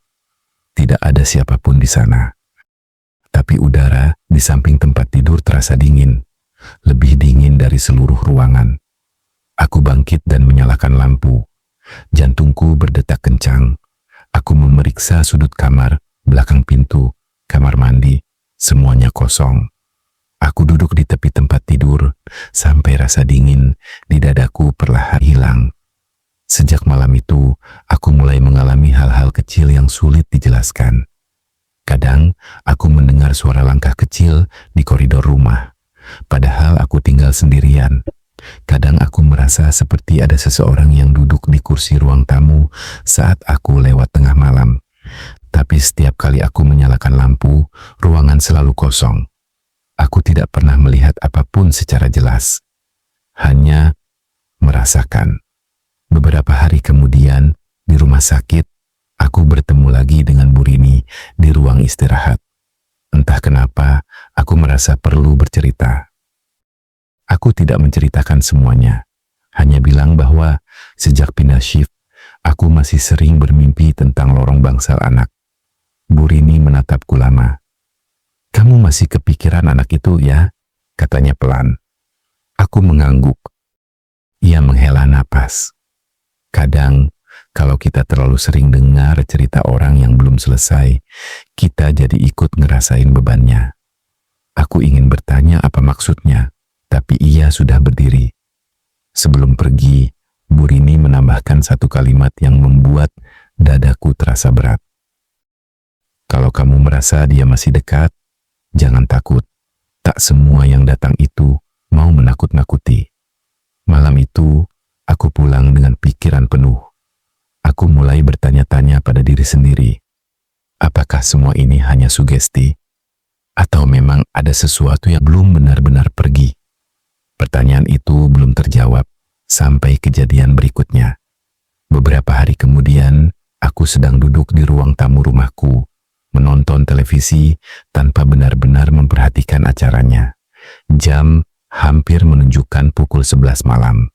tidak ada siapapun di sana. Tapi udara di samping tempat tidur terasa dingin, lebih dingin dari seluruh ruangan. Aku bangkit dan menyalakan lampu. Jantungku berdetak kencang. Aku memeriksa sudut kamar, belakang pintu, kamar mandi, semuanya kosong. Aku duduk di tepi tempat tidur, sampai rasa dingin di dadaku perlahan hilang. Sejak malam itu, aku mulai mengalami hal-hal kecil yang sulit dijelaskan. Kadang, aku mendengar suara langkah kecil di koridor rumah, padahal aku tinggal sendirian. Kadang aku merasa seperti ada seseorang yang duduk di kursi ruang tamu saat aku lewat tengah malam. Tapi setiap kali aku menyalakan lampu, ruangan selalu kosong. Aku tidak pernah melihat apapun secara jelas. Hanya merasakan. Beberapa hari kemudian, di rumah sakit, aku bertemu lagi dengan Bu Rini di ruang istirahat. Entah kenapa, aku merasa perlu bercerita. Aku tidak menceritakan semuanya, hanya bilang bahwa sejak pindah shift, aku masih sering bermimpi tentang lorong bangsal anak. Bu Rini menatapku lama. "Kamu masih kepikiran anak itu ya?" katanya pelan. Aku mengangguk. Ia menghela napas. Kadang, kalau kita terlalu sering dengar cerita orang yang belum selesai, kita jadi ikut ngerasain bebannya. Aku ingin bertanya apa maksudnya, tapi ia sudah berdiri. Sebelum pergi, Bu Rini menambahkan satu kalimat yang membuat dadaku terasa berat. "Kalau kamu merasa dia masih dekat, jangan takut. Tak semua yang datang itu mau menakut-nakuti." Malam itu, aku pulang dengan pikiran penuh. Aku mulai bertanya-tanya pada diri sendiri. Apakah semua ini hanya sugesti? Atau memang ada sesuatu yang belum benar-benar pergi? Pertanyaan itu belum terjawab sampai kejadian berikutnya. Beberapa hari kemudian, aku sedang duduk di ruang tamu rumahku, menonton televisi tanpa benar-benar memperhatikan acaranya. Jam hampir menunjukkan pukul 11 malam.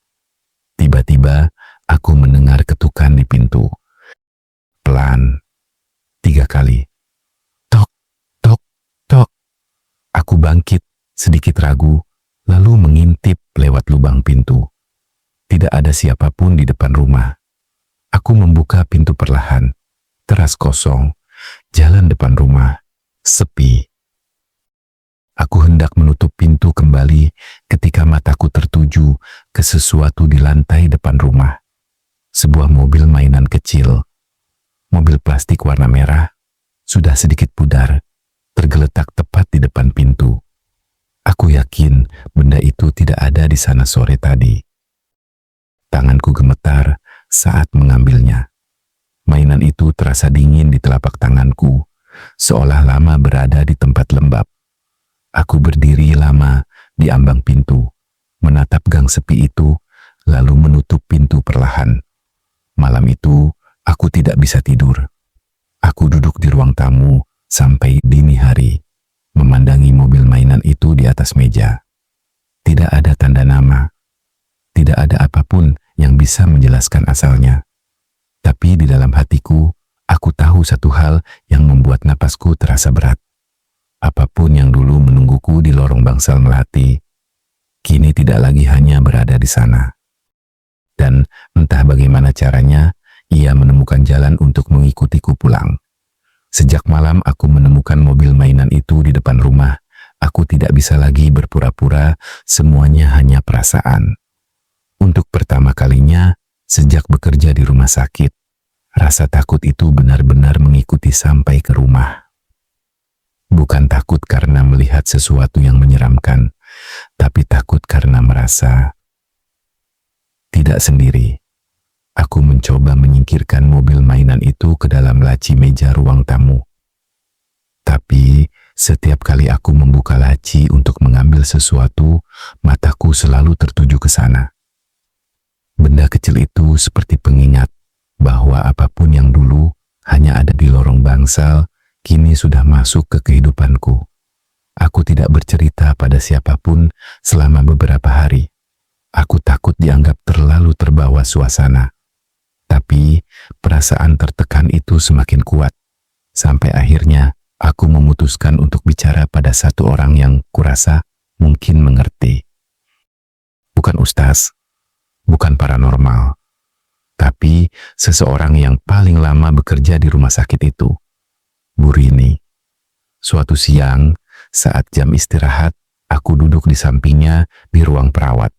Tiba-tiba, aku mendengar ketukan di pintu. Pelan, 3 kali. Tok, tok, tok. Aku bangkit, sedikit ragu, lalu mengintip lewat lubang pintu. Tidak ada siapapun di depan rumah. Aku membuka pintu perlahan. Teras kosong, jalan depan rumah, sepi. Aku hendak menutup pintu kembali ketika mataku tertuju ke sesuatu di lantai depan rumah. Sebuah mobil mainan kecil, mobil plastik warna merah, sudah sedikit pudar, tergeletak tepat di depan pintu. Aku yakin benda itu tidak ada di sana sore tadi. Tanganku gemetar saat mengambilnya. Mainan itu terasa dingin di telapak tanganku, seolah lama berada di tempat lembab. Aku berdiri lama di ambang pintu, menatap gang sepi itu, lalu menutup pintu perlahan. Malam itu, aku tidak bisa tidur. Aku duduk di ruang tamu sampai dini hari, memandangi mobil mainan itu di atas meja. Tidak ada tanda nama, tidak ada apapun yang bisa menjelaskan asalnya. Tapi di dalam hatiku, aku tahu satu hal yang membuat napasku terasa berat. Apapun yang dulu menungguku di lorong bangsal Melati, kini tidak lagi hanya berada di sana. Dan entah bagaimana caranya, ia menemukan jalan untuk mengikutiku pulang. Sejak malam aku menemukan mobil mainan itu di depan rumah, aku tidak bisa lagi berpura-pura, semuanya hanya perasaan. Untuk pertama kalinya, sejak bekerja di rumah sakit, rasa takut itu benar-benar mengikuti sampai ke rumah. Bukan takut karena melihat sesuatu yang menyeramkan, tapi takut karena merasa tidak sendiri. Aku mencoba menyingkirkan mobil mainan itu ke dalam laci meja ruang tamu. Tapi setiap kali aku membuka laci untuk mengambil sesuatu, mataku selalu tertuju ke sana. Benda kecil itu seperti pengingat bahwa apapun yang dulu hanya ada di lorong bangsal, kini sudah masuk ke kehidupanku. Aku tidak bercerita pada siapapun selama beberapa hari. Aku takut dianggap terlalu terbawa suasana. Tapi perasaan tertekan itu semakin kuat. Sampai akhirnya aku memutuskan untuk bicara pada satu orang yang kurasa mungkin mengerti. Bukan ustaz, bukan paranormal, tapi seseorang yang paling lama bekerja di rumah sakit itu, Bu Rini. Suatu siang, saat jam istirahat, aku duduk di sampingnya di ruang perawat.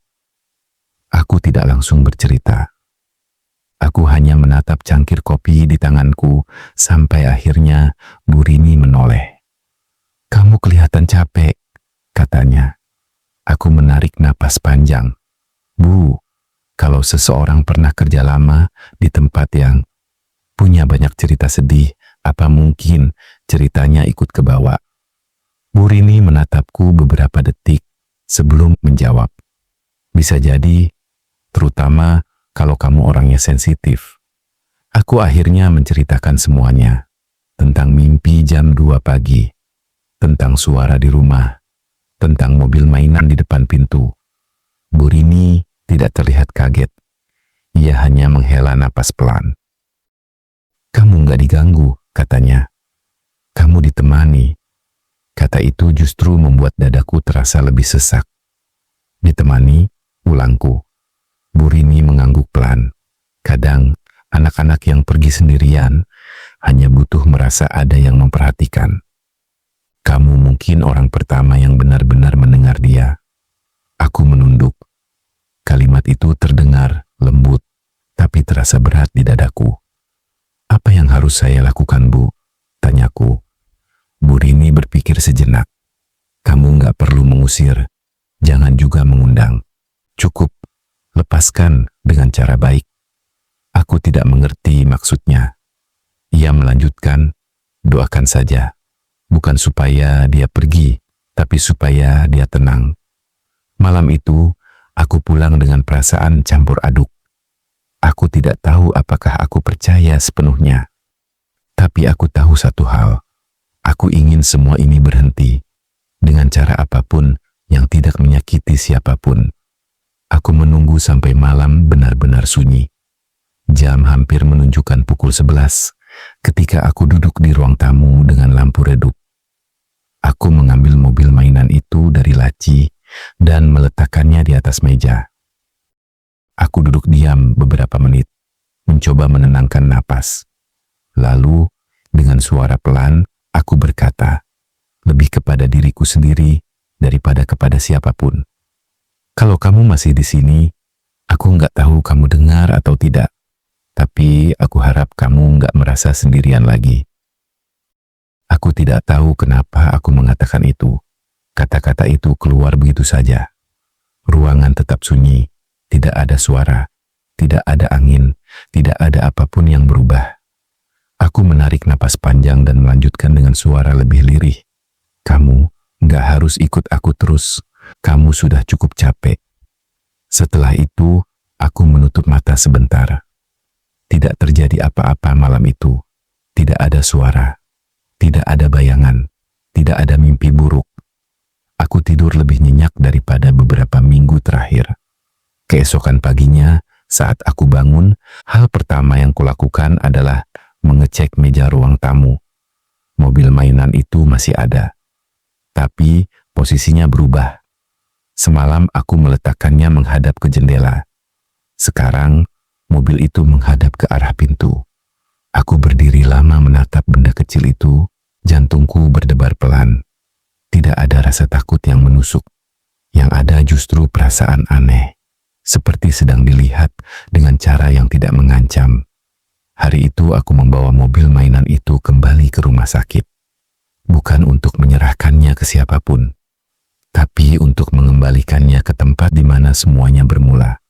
Aku tidak langsung bercerita. Aku hanya menatap cangkir kopi di tanganku sampai akhirnya Bu Rini menoleh. "Kamu kelihatan capek," katanya. Aku menarik napas panjang. "Bu, kalau seseorang pernah kerja lama di tempat yang punya banyak cerita sedih, apa mungkin ceritanya ikut ke bawah?" Bu Rini menatapku beberapa detik sebelum menjawab. "Bisa jadi, terutama kalau kamu orangnya sensitif." Aku akhirnya menceritakan semuanya. Tentang mimpi jam 2 pagi, tentang suara di rumah, tentang mobil mainan di depan pintu. Bu Rini tidak terlihat kaget. Ia hanya menghela napas pelan. "Kamu nggak diganggu," katanya. "Kamu ditemani." Kata itu justru membuat dadaku terasa lebih sesak. "Ditemani?" ulangku. Bu Rini mengangguk pelan. "Kadang, anak-anak yang pergi sendirian hanya butuh merasa ada yang memperhatikan. Kamu mungkin orang pertama yang benar-benar mendengar dia." Aku menunduk. Kalimat itu terdengar lembut, tapi terasa berat di dadaku. "Apa yang harus saya lakukan, Bu?" tanyaku. Bu Rini berpikir sejenak. "Kamu nggak perlu mengusir, jangan juga mengundang. Cukup lepaskan dengan cara baik." Aku tidak mengerti maksudnya. Ia melanjutkan, "Doakan saja. Bukan supaya dia pergi, tapi supaya dia tenang." Malam itu, aku pulang dengan perasaan campur aduk. Aku tidak tahu apakah aku percaya sepenuhnya. Tapi aku tahu satu hal. Aku ingin semua ini berhenti. Dengan cara apapun yang tidak menyakiti siapapun. Aku menunggu sampai malam benar-benar sunyi. Jam hampir menunjukkan pukul 11 ketika aku duduk di ruang tamu dengan lampu redup. Aku mengambil mobil mainan itu dari laci dan meletakkannya di atas meja. Aku duduk diam beberapa menit, mencoba menenangkan napas. Lalu, dengan suara pelan, aku berkata, lebih kepada diriku sendiri daripada kepada siapapun. Kalau kamu masih di sini, aku nggak tahu kamu dengar atau tidak, tapi aku harap kamu nggak merasa sendirian lagi. Aku tidak tahu kenapa aku mengatakan itu. Kata-kata itu keluar begitu saja. Ruangan tetap sunyi, tidak ada suara, tidak ada angin, tidak ada apapun yang berubah. Aku menarik napas panjang dan melanjutkan dengan suara lebih lirih. Kamu nggak harus ikut aku terus. Kamu sudah cukup capek. Setelah itu, aku menutup mata sebentar. Tidak terjadi apa-apa malam itu. Tidak ada suara. Tidak ada bayangan. Tidak ada mimpi buruk. Aku tidur lebih nyenyak daripada beberapa minggu terakhir. Keesokan paginya, saat aku bangun, hal pertama yang kulakukan adalah mengecek meja ruang tamu. Mobil mainan itu masih ada. Tapi posisinya berubah. Semalam aku meletakkannya menghadap ke jendela. Sekarang, mobil itu menghadap ke arah pintu. Aku berdiri lama menatap benda kecil itu, jantungku berdebar pelan. Tidak ada rasa takut yang menusuk. Yang ada justru perasaan aneh, seperti sedang dilihat dengan cara yang tidak mengancam. Hari itu aku membawa mobil mainan itu kembali ke rumah sakit. Bukan untuk menyerahkannya ke siapapun, tapi untuk mengembalikannya ke tempat di mana semuanya bermula.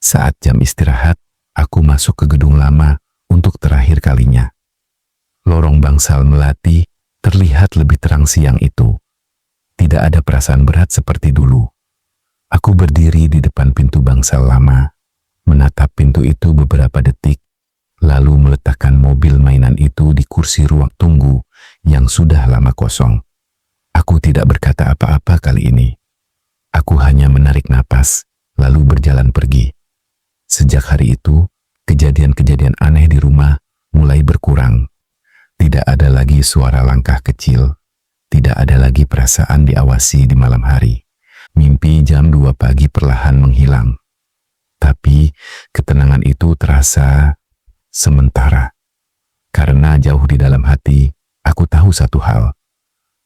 Saat jam istirahat, aku masuk ke gedung lama untuk terakhir kalinya. Lorong bangsal melati terlihat lebih terang siang itu. Tidak ada perasaan berat seperti dulu. Aku berdiri di depan pintu bangsal lama, menatap pintu itu beberapa detik, lalu meletakkan mobil mainan itu di kursi ruang tunggu yang sudah lama kosong. Aku tidak berkata apa-apa kali ini. Aku hanya menarik napas, lalu berjalan pergi. Sejak hari itu, kejadian-kejadian aneh di rumah mulai berkurang. Tidak ada lagi suara langkah kecil. Tidak ada lagi perasaan diawasi di malam hari. Mimpi jam 2 pagi perlahan menghilang. Tapi ketenangan itu terasa sementara. Karena jauh di dalam hati, aku tahu satu hal.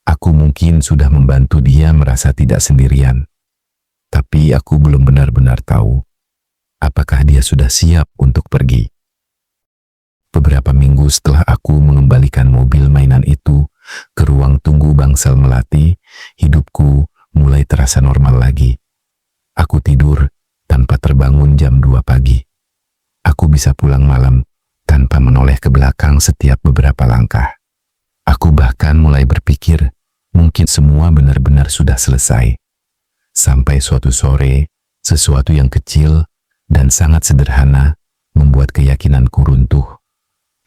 Aku mungkin sudah membantu dia merasa tidak sendirian. Tapi aku belum benar-benar tahu apakah dia sudah siap untuk pergi. Beberapa minggu setelah aku mengembalikan mobil mainan itu ke ruang tunggu bangsal melati, hidupku mulai terasa normal lagi. Aku tidur tanpa terbangun jam 2 pagi. Aku bisa pulang malam tanpa menoleh ke belakang setiap beberapa langkah. Aku bahkan mulai berpikir mungkin semua benar-benar sudah selesai. Sampai suatu sore, sesuatu yang kecil dan sangat sederhana membuat keyakinanku runtuh.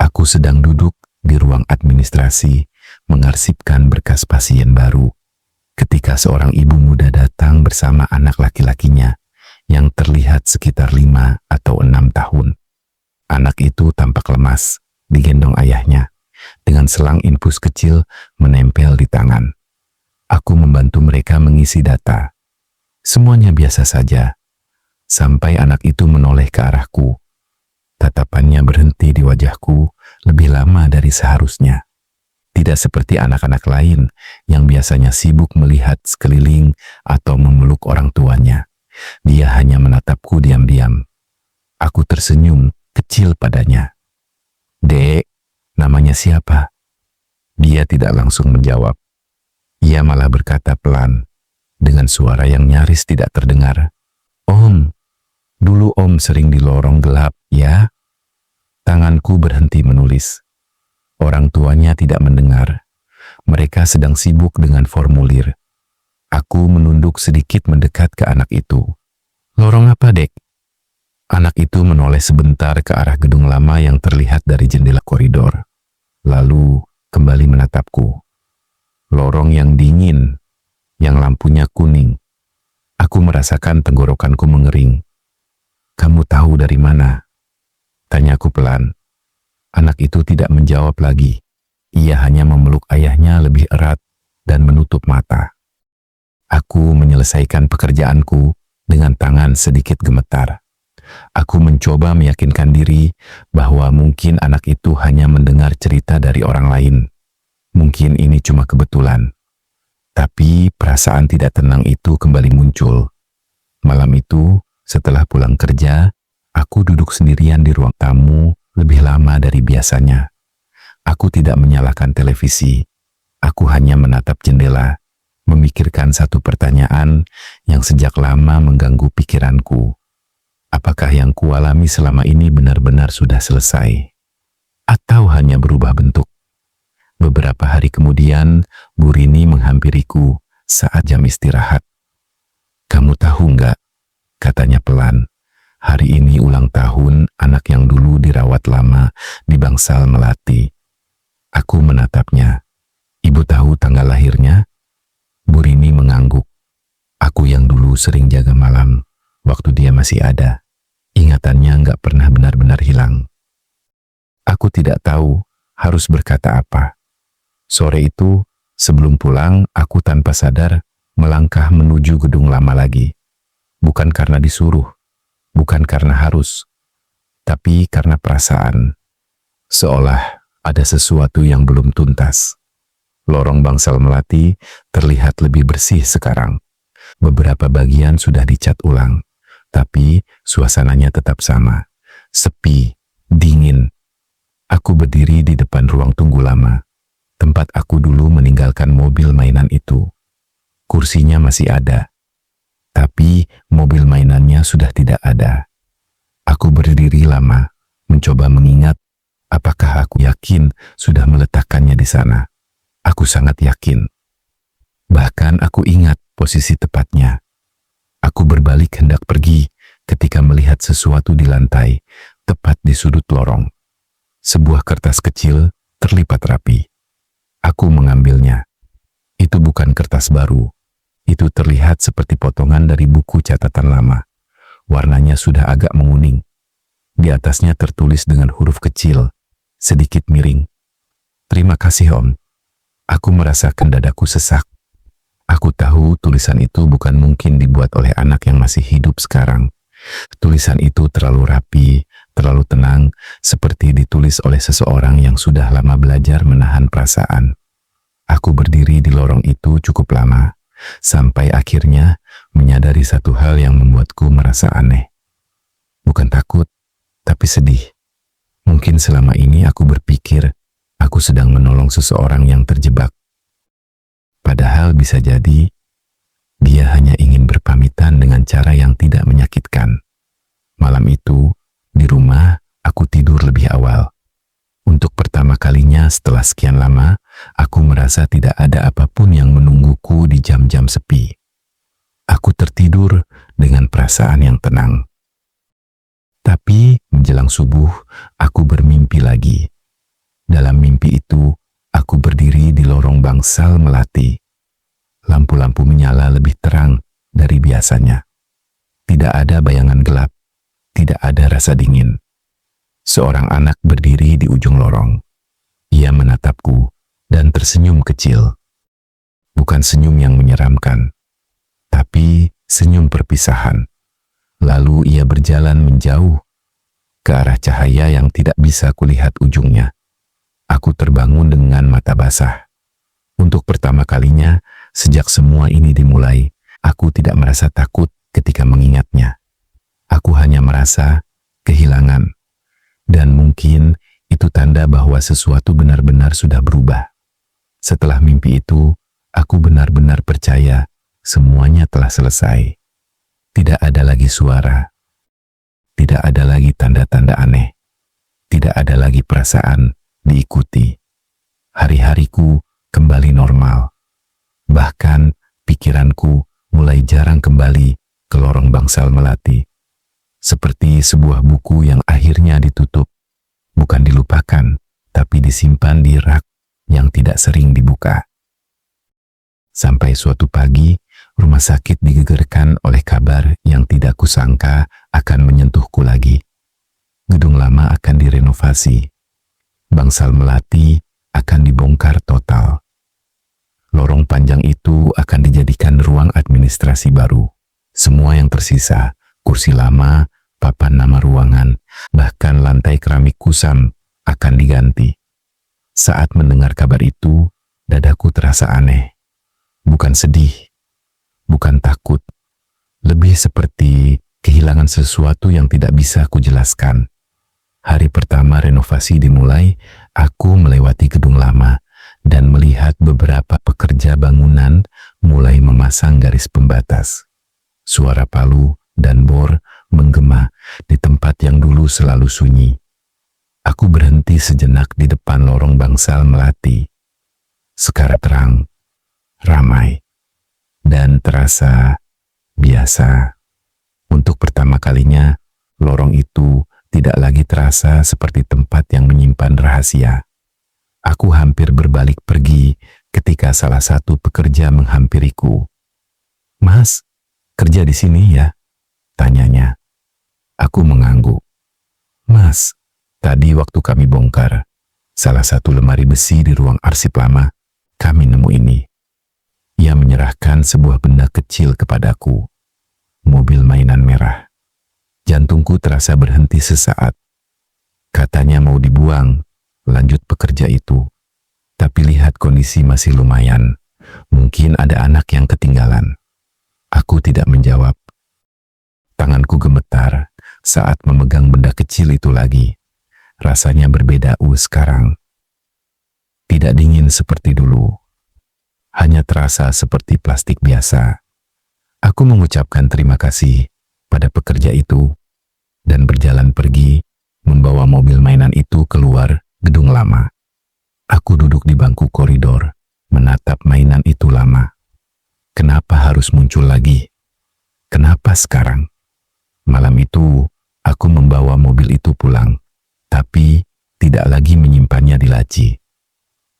Aku sedang duduk di ruang administrasi mengarsipkan berkas pasien baru, ketika seorang ibu muda datang bersama anak laki-lakinya yang terlihat sekitar 5 atau 6 tahun. Anak itu tampak lemas, digendong ayahnya, dengan selang infus kecil menempel di tangan. Aku membantu mereka mengisi data. Semuanya biasa saja, sampai anak itu menoleh ke arahku. Tatapannya berhenti di wajahku lebih lama dari seharusnya. Tidak seperti anak-anak lain yang biasanya sibuk melihat sekeliling atau memeluk orang tuanya. Dia hanya menatapku diam-diam. Aku tersenyum kecil padanya. "Dek, namanya siapa?" Dia tidak langsung menjawab. Ia malah berkata pelan, dengan suara yang nyaris tidak terdengar. "Om, dulu Om sering di lorong gelap, ya?" Tanganku berhenti menulis. Orang tuanya tidak mendengar. Mereka sedang sibuk dengan formulir. Aku menunduk sedikit mendekat ke anak itu. "Lorong apa, Dek?" Anak itu menoleh sebentar ke arah gedung lama yang terlihat dari jendela koridor. Lalu kembali menatapku. "Lorong yang dingin, yang lampunya kuning." Aku merasakan tenggorokanku mengering. "Kamu tahu dari mana?" tanyaku pelan. Anak itu tidak menjawab lagi. Ia hanya memeluk ayahnya lebih erat dan menutup mata. Aku menyelesaikan pekerjaanku dengan tangan sedikit gemetar. Aku mencoba meyakinkan diri bahwa mungkin anak itu hanya mendengar cerita dari orang lain. Mungkin ini cuma kebetulan. Tapi perasaan tidak tenang itu kembali muncul. Malam itu, setelah pulang kerja, aku duduk sendirian di ruang tamu lebih lama dari biasanya. Aku tidak menyalakan televisi. Aku hanya menatap jendela, memikirkan satu pertanyaan yang sejak lama mengganggu pikiranku. Apakah yang kualami selama ini benar-benar sudah selesai? Atau hanya berubah bentuk? Beberapa hari kemudian, Bu Rini menghampiriku saat jam istirahat. "Kamu tahu nggak?" katanya pelan. "Hari ini ulang tahun anak yang dulu dirawat lama di Bangsal Melati." Aku menatapnya. "Ibu tahu tanggal lahirnya?" Bu Rini mengangguk. "Aku yang dulu sering jaga malam, waktu dia masih ada. Ingatannya nggak pernah benar-benar hilang." Aku tidak tahu harus berkata apa. Sore itu, sebelum pulang, aku tanpa sadar melangkah menuju gedung lama lagi. Bukan karena disuruh, bukan karena harus, tapi karena perasaan. Seolah ada sesuatu yang belum tuntas. Lorong Bangsal Melati terlihat lebih bersih sekarang. Beberapa bagian sudah dicat ulang, tapi suasananya tetap sama. Sepi, dingin. Aku berdiri di depan ruang tunggu lama. Tempat aku dulu meninggalkan mobil mainan itu. Kursinya masih ada, tapi mobil mainannya sudah tidak ada. Aku berdiri lama, mencoba mengingat apakah aku yakin sudah meletakkannya di sana. Aku sangat yakin. Bahkan aku ingat posisi tepatnya. Aku berbalik hendak pergi ketika melihat sesuatu di lantai, tepat di sudut lorong. Sebuah kertas kecil terlipat rapi. Aku mengambilnya. Itu bukan kertas baru. Itu terlihat seperti potongan dari buku catatan lama. Warnanya sudah agak menguning. Di atasnya tertulis dengan huruf kecil, sedikit miring. "Terima kasih, Om." Aku merasakan dadaku sesak. Aku tahu tulisan itu bukan mungkin dibuat oleh anak yang masih hidup sekarang. Tulisan itu terlalu rapi, terlalu tenang, seperti ditulis oleh seseorang yang sudah lama belajar menahan perasaan. Aku berdiri di lorong itu cukup lama, sampai akhirnya menyadari satu hal yang membuatku merasa aneh. Bukan takut, tapi sedih. Mungkin selama ini aku berpikir aku sedang menolong seseorang yang terjebak. Padahal bisa jadi dia hanya ingin berpamitan dengan cara yang tidak menyakitkan. Malam itu, di rumah, aku tidur lebih awal. Untuk pertama kalinya setelah sekian lama, aku merasa tidak ada apapun yang menungguku di jam-jam sepi. Aku tertidur dengan perasaan yang tenang. Tapi menjelang subuh, aku bermimpi lagi. Dalam mimpi itu, aku berdiri di lorong Bangsal Melati. Lampu-lampu menyala lebih terang dari biasanya. Tidak ada bayangan gelap, tidak ada rasa dingin. Seorang anak berdiri di ujung lorong. Ia menatapku dan tersenyum kecil. Bukan senyum yang menyeramkan, tapi senyum perpisahan. Lalu ia berjalan menjauh ke arah cahaya yang tidak bisa kulihat ujungnya. Aku terbangun dengan mata basah. Untuk pertama kalinya, sejak semua ini dimulai, aku tidak merasa takut ketika mengingatnya. Aku hanya merasa kehilangan. Dan mungkin itu tanda bahwa sesuatu benar-benar sudah berubah. Setelah mimpi itu, aku benar-benar percaya semuanya telah selesai. Tidak ada lagi suara. Tidak ada lagi tanda-tanda aneh. Tidak ada lagi perasaan diikuti. Hari-hariku kembali normal. Bahkan pikiranku mulai jarang kembali ke lorong Bangsal Melati. Seperti sebuah buku yang akhirnya ditutup. Bukan dilupakan, tapi disimpan di rak yang tidak sering dibuka. Sampai suatu pagi, Rumah sakit digegerkan oleh kabar yang tidak kusangka akan menyentuhku lagi. Gedung lama akan direnovasi. Bangsal Melati akan dibongkar total. Lorong panjang itu akan dijadikan ruang administrasi baru. Semua yang tersisa, kursi lama, papan nama ruangan, bahkan lantai keramik kusam akan diganti. Saat mendengar kabar itu, dadaku terasa aneh. Bukan sedih, bukan takut, lebih seperti kehilangan sesuatu yang tidak bisa kujelaskan. Hari pertama renovasi dimulai, aku melewati gedung lama dan melihat beberapa pekerja bangunan mulai memasang garis pembatas. Suara palu dan bor menggema di tempat yang dulu selalu sunyi. Aku berhenti sejenak di depan lorong Bangsal Melati. Sekarang terang, ramai, dan terasa biasa. Untuk pertama kalinya, lorong itu tidak lagi terasa seperti tempat yang menyimpan rahasia. Aku hampir berbalik pergi ketika salah satu pekerja menghampiriku. "Mas, kerja di sini ya?" tanyanya. Aku mengangguk. "Mas, tadi waktu kami bongkar salah satu lemari besi di ruang arsip lama, kami nemu ini." Ia menyerahkan sebuah benda kecil kepadaku. Mobil mainan merah. Jantungku terasa berhenti sesaat. Katanya mau dibuang, lanjut pekerja itu. Tapi lihat kondisi masih lumayan. Mungkin ada anak yang ketinggalan. Aku tidak menjawab. Tanganku gemetar saat memegang benda kecil itu lagi. Rasanya berbeda sekarang. Tidak dingin seperti dulu. Hanya terasa seperti plastik biasa. Aku mengucapkan terima kasih pada pekerja itu dan berjalan pergi membawa mobil mainan itu keluar gedung lama. Aku duduk di bangku koridor, menatap mainan itu lama. Kenapa harus muncul lagi? Kenapa sekarang? Malam itu, aku membawa mobil itu pulang, tapi tidak lagi menyimpannya di laci.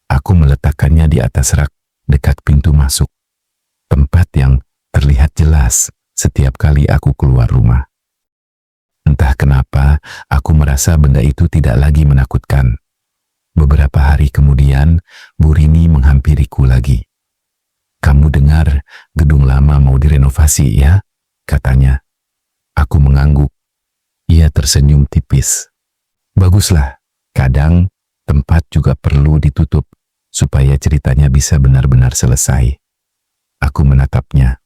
Aku meletakkannya di atas rak dekat pintu masuk, tempat yang terlihat jelas setiap kali aku keluar rumah. Entah kenapa, aku merasa benda itu tidak lagi menakutkan. Beberapa hari kemudian, Bu Rini menghampiriku lagi. "Kamu dengar gedung lama mau direnovasi ya?" katanya. Aku mengangguk. Ia tersenyum tipis. "Baguslah, kadang tempat juga perlu ditutup supaya ceritanya bisa benar-benar selesai." Aku menatapnya.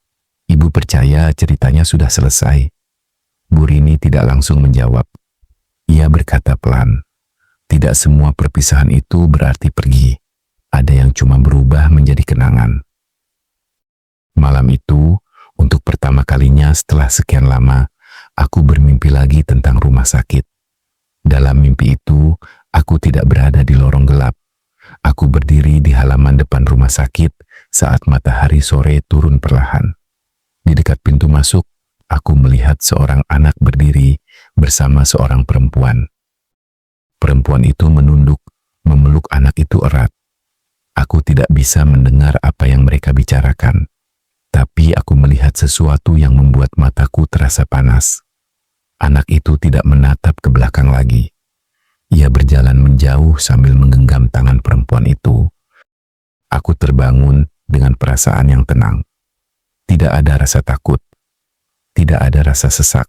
"Ibu percaya ceritanya sudah selesai?" Bu Rini tidak langsung menjawab. Ia berkata pelan, "Tidak semua perpisahan itu berarti pergi. Ada yang cuma berubah menjadi kenangan." Malam itu, untuk pertama kalinya setelah sekian lama, aku bermimpi lagi tentang rumah sakit. Dalam mimpi itu, aku tidak berada di lorong gelap. Aku berdiri di halaman depan rumah sakit saat matahari sore turun perlahan. Di dekat pintu masuk, aku melihat seorang anak berdiri bersama seorang perempuan. Perempuan itu menunduk, memeluk anak itu erat. Aku tidak bisa mendengar apa yang mereka bicarakan, tapi aku melihat sesuatu yang membuat mataku terasa panas. Anak itu tidak menatap ke belakang lagi. Ia berjalan menjauh sambil menggenggam tangan perempuan itu. Aku terbangun dengan perasaan yang tenang. Tidak ada rasa takut, tidak ada rasa sesak,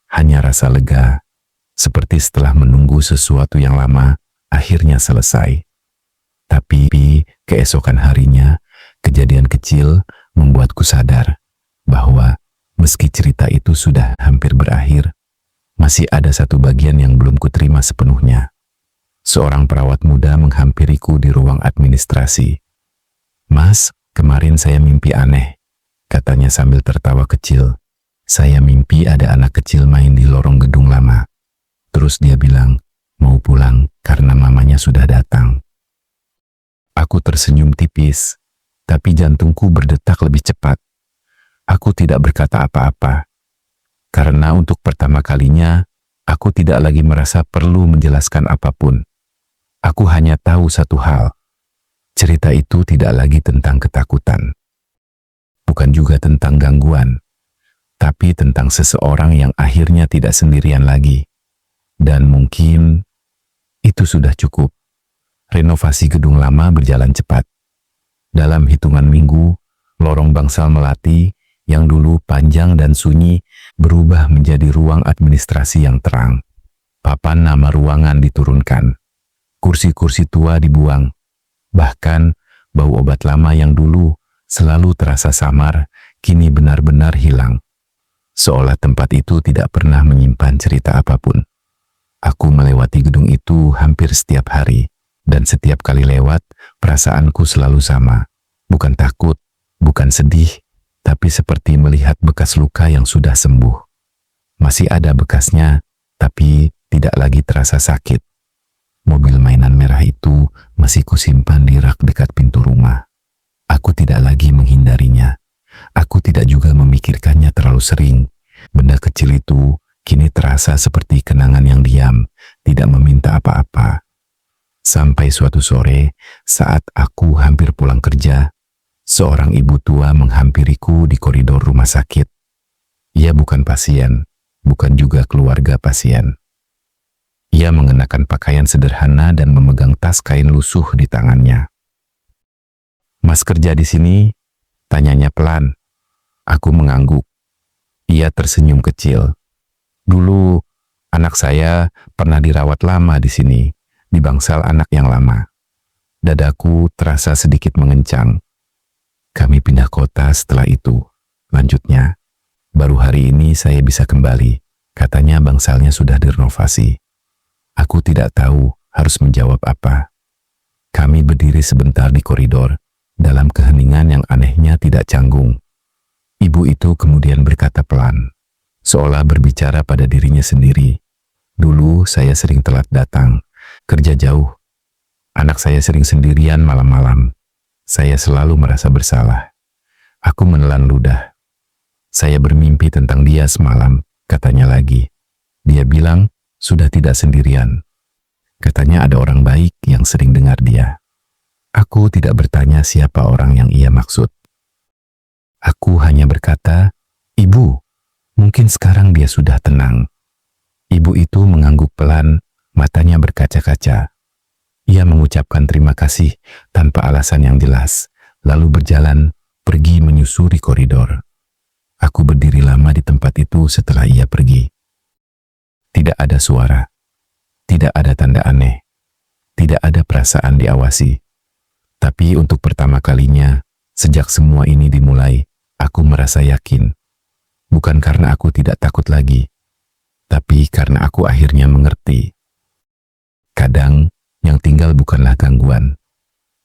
hanya rasa lega, seperti setelah menunggu sesuatu yang lama, akhirnya selesai. Tapi keesokan harinya, kejadian kecil membuatku sadar bahwa meski cerita itu sudah hampir berakhir, masih ada satu bagian yang belum kuterima sepenuhnya. Seorang perawat muda menghampiriku di ruang administrasi. "Mas, kemarin saya mimpi aneh," katanya sambil tertawa kecil. "Saya mimpi ada anak kecil main di lorong gedung lama. Terus dia bilang, mau pulang karena mamanya sudah datang." Aku tersenyum tipis, tapi jantungku berdetak lebih cepat. Aku tidak berkata apa-apa, karena untuk pertama kalinya, aku tidak lagi merasa perlu menjelaskan apapun. Aku hanya tahu satu hal, cerita itu tidak lagi tentang ketakutan. bukan juga tentang gangguan, tapi tentang seseorang yang akhirnya tidak sendirian lagi. Dan mungkin itu sudah cukup. Renovasi gedung lama berjalan cepat. Dalam hitungan minggu, lorong Bangsal Melati yang dulu panjang dan sunyi berubah menjadi ruang administrasi yang terang. Papan nama ruangan diturunkan. Kursi-kursi tua dibuang. Bahkan bau obat lama yang dulu selalu terasa samar, kini benar-benar hilang. Seolah tempat itu tidak pernah menyimpan cerita apapun. Aku melewati gedung itu hampir setiap hari, dan setiap kali lewat, perasaanku selalu sama. Bukan takut, bukan sedih, tapi seperti melihat bekas luka yang sudah sembuh. Masih ada bekasnya, tapi tidak lagi terasa sakit. Mobil mainan merah itu masih kusimpan di rak dekat pintu rumah. Aku tidak lagi menghindarinya. Aku tidak juga memikirkannya terlalu sering. Benda kecil itu kini terasa seperti kenangan yang diam, tidak meminta apa-apa. Sampai suatu sore, saat aku hampir pulang kerja, seorang ibu tua menghampiriku di koridor rumah sakit. Ia bukan pasien, bukan juga keluarga pasien. Ia mengenakan pakaian sederhana dan memegang tas kain lusuh di tangannya. "Mas kerja di sini?" tanyanya pelan. Aku mengangguk. Ia tersenyum kecil. "Dulu, anak saya pernah dirawat lama di sini, di bangsal anak yang lama." Dadaku terasa sedikit mengencang. "Kami pindah kota setelah itu," lanjutnya. "Baru hari ini saya bisa kembali. Katanya bangsalnya sudah direnovasi." Aku tidak tahu harus menjawab apa. Kami berdiri sebentar di koridor, dalam keheningan yang anehnya tidak canggung. Ibu itu kemudian berkata pelan, seolah berbicara pada dirinya sendiri. "Dulu saya sering telat datang, kerja jauh. Anak saya sering sendirian malam-malam. Saya selalu merasa bersalah. Aku menelan ludah. Saya bermimpi tentang dia semalam," katanya lagi. "Dia bilang sudah tidak sendirian. Katanya ada orang baik yang sering dengar dia." Aku tidak bertanya siapa orang yang ia maksud. Aku hanya berkata, "Ibu, mungkin sekarang dia sudah tenang." Ibu itu mengangguk pelan, matanya berkaca-kaca. Ia mengucapkan terima kasih tanpa alasan yang jelas, lalu berjalan pergi menyusuri koridor. Aku berdiri lama di tempat itu setelah ia pergi. Tidak ada suara, tidak ada tanda aneh, tidak ada perasaan diawasi. Tapi untuk pertama kalinya, sejak semua ini dimulai, aku merasa yakin. Bukan karena aku tidak takut lagi, tapi karena aku akhirnya mengerti. Kadang, yang tinggal bukanlah gangguan,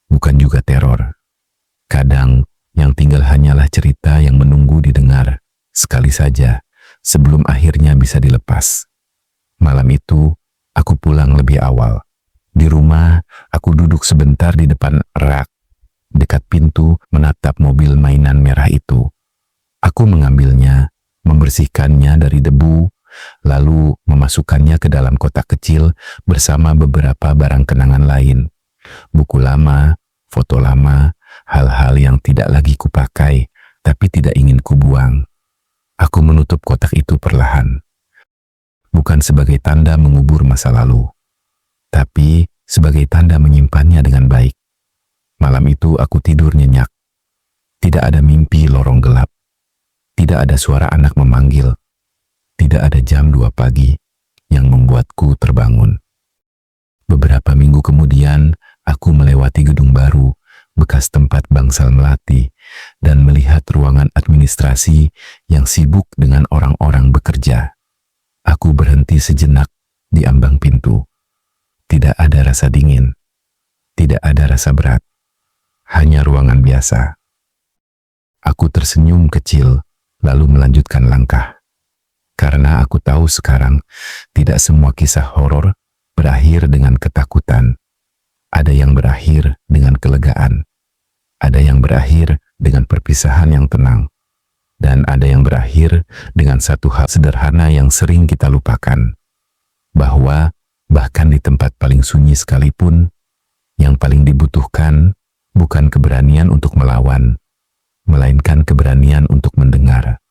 bukan juga teror. Kadang, yang tinggal hanyalah cerita yang menunggu didengar, sekali saja, sebelum akhirnya bisa dilepas. Malam itu, aku pulang lebih awal. Di rumah, aku duduk sebentar di depan rak, dekat pintu, menatap mobil mainan merah itu. Aku mengambilnya, membersihkannya dari debu, lalu memasukkannya ke dalam kotak kecil bersama beberapa barang kenangan lain. Buku lama, foto lama, hal-hal yang tidak lagi kupakai, tapi tidak ingin kubuang. Aku menutup kotak itu perlahan. Bukan sebagai tanda mengubur masa lalu, tapi sebagai tanda menyimpannya dengan baik. Malam itu aku tidur nyenyak. Tidak ada mimpi lorong gelap. Tidak ada suara anak memanggil. Tidak ada jam 2 pagi yang membuatku terbangun. Beberapa minggu kemudian, aku melewati gedung baru, bekas tempat Bangsal Melati, dan melihat ruangan administrasi yang sibuk dengan orang-orang bekerja. Aku berhenti sejenak di ambang pintu. Tidak ada rasa dingin, tidak ada rasa berat, hanya ruangan biasa. Aku tersenyum kecil, lalu melanjutkan langkah. Karena aku tahu sekarang, tidak semua kisah horor berakhir dengan ketakutan. Ada yang berakhir dengan kelegaan. Ada yang berakhir dengan perpisahan yang tenang. Dan ada yang berakhir dengan satu hal sederhana yang sering kita lupakan. Bahwa bahkan di tempat paling sunyi sekalipun, yang paling dibutuhkan bukan keberanian untuk melawan, melainkan memberikan keberanian untuk mendengar.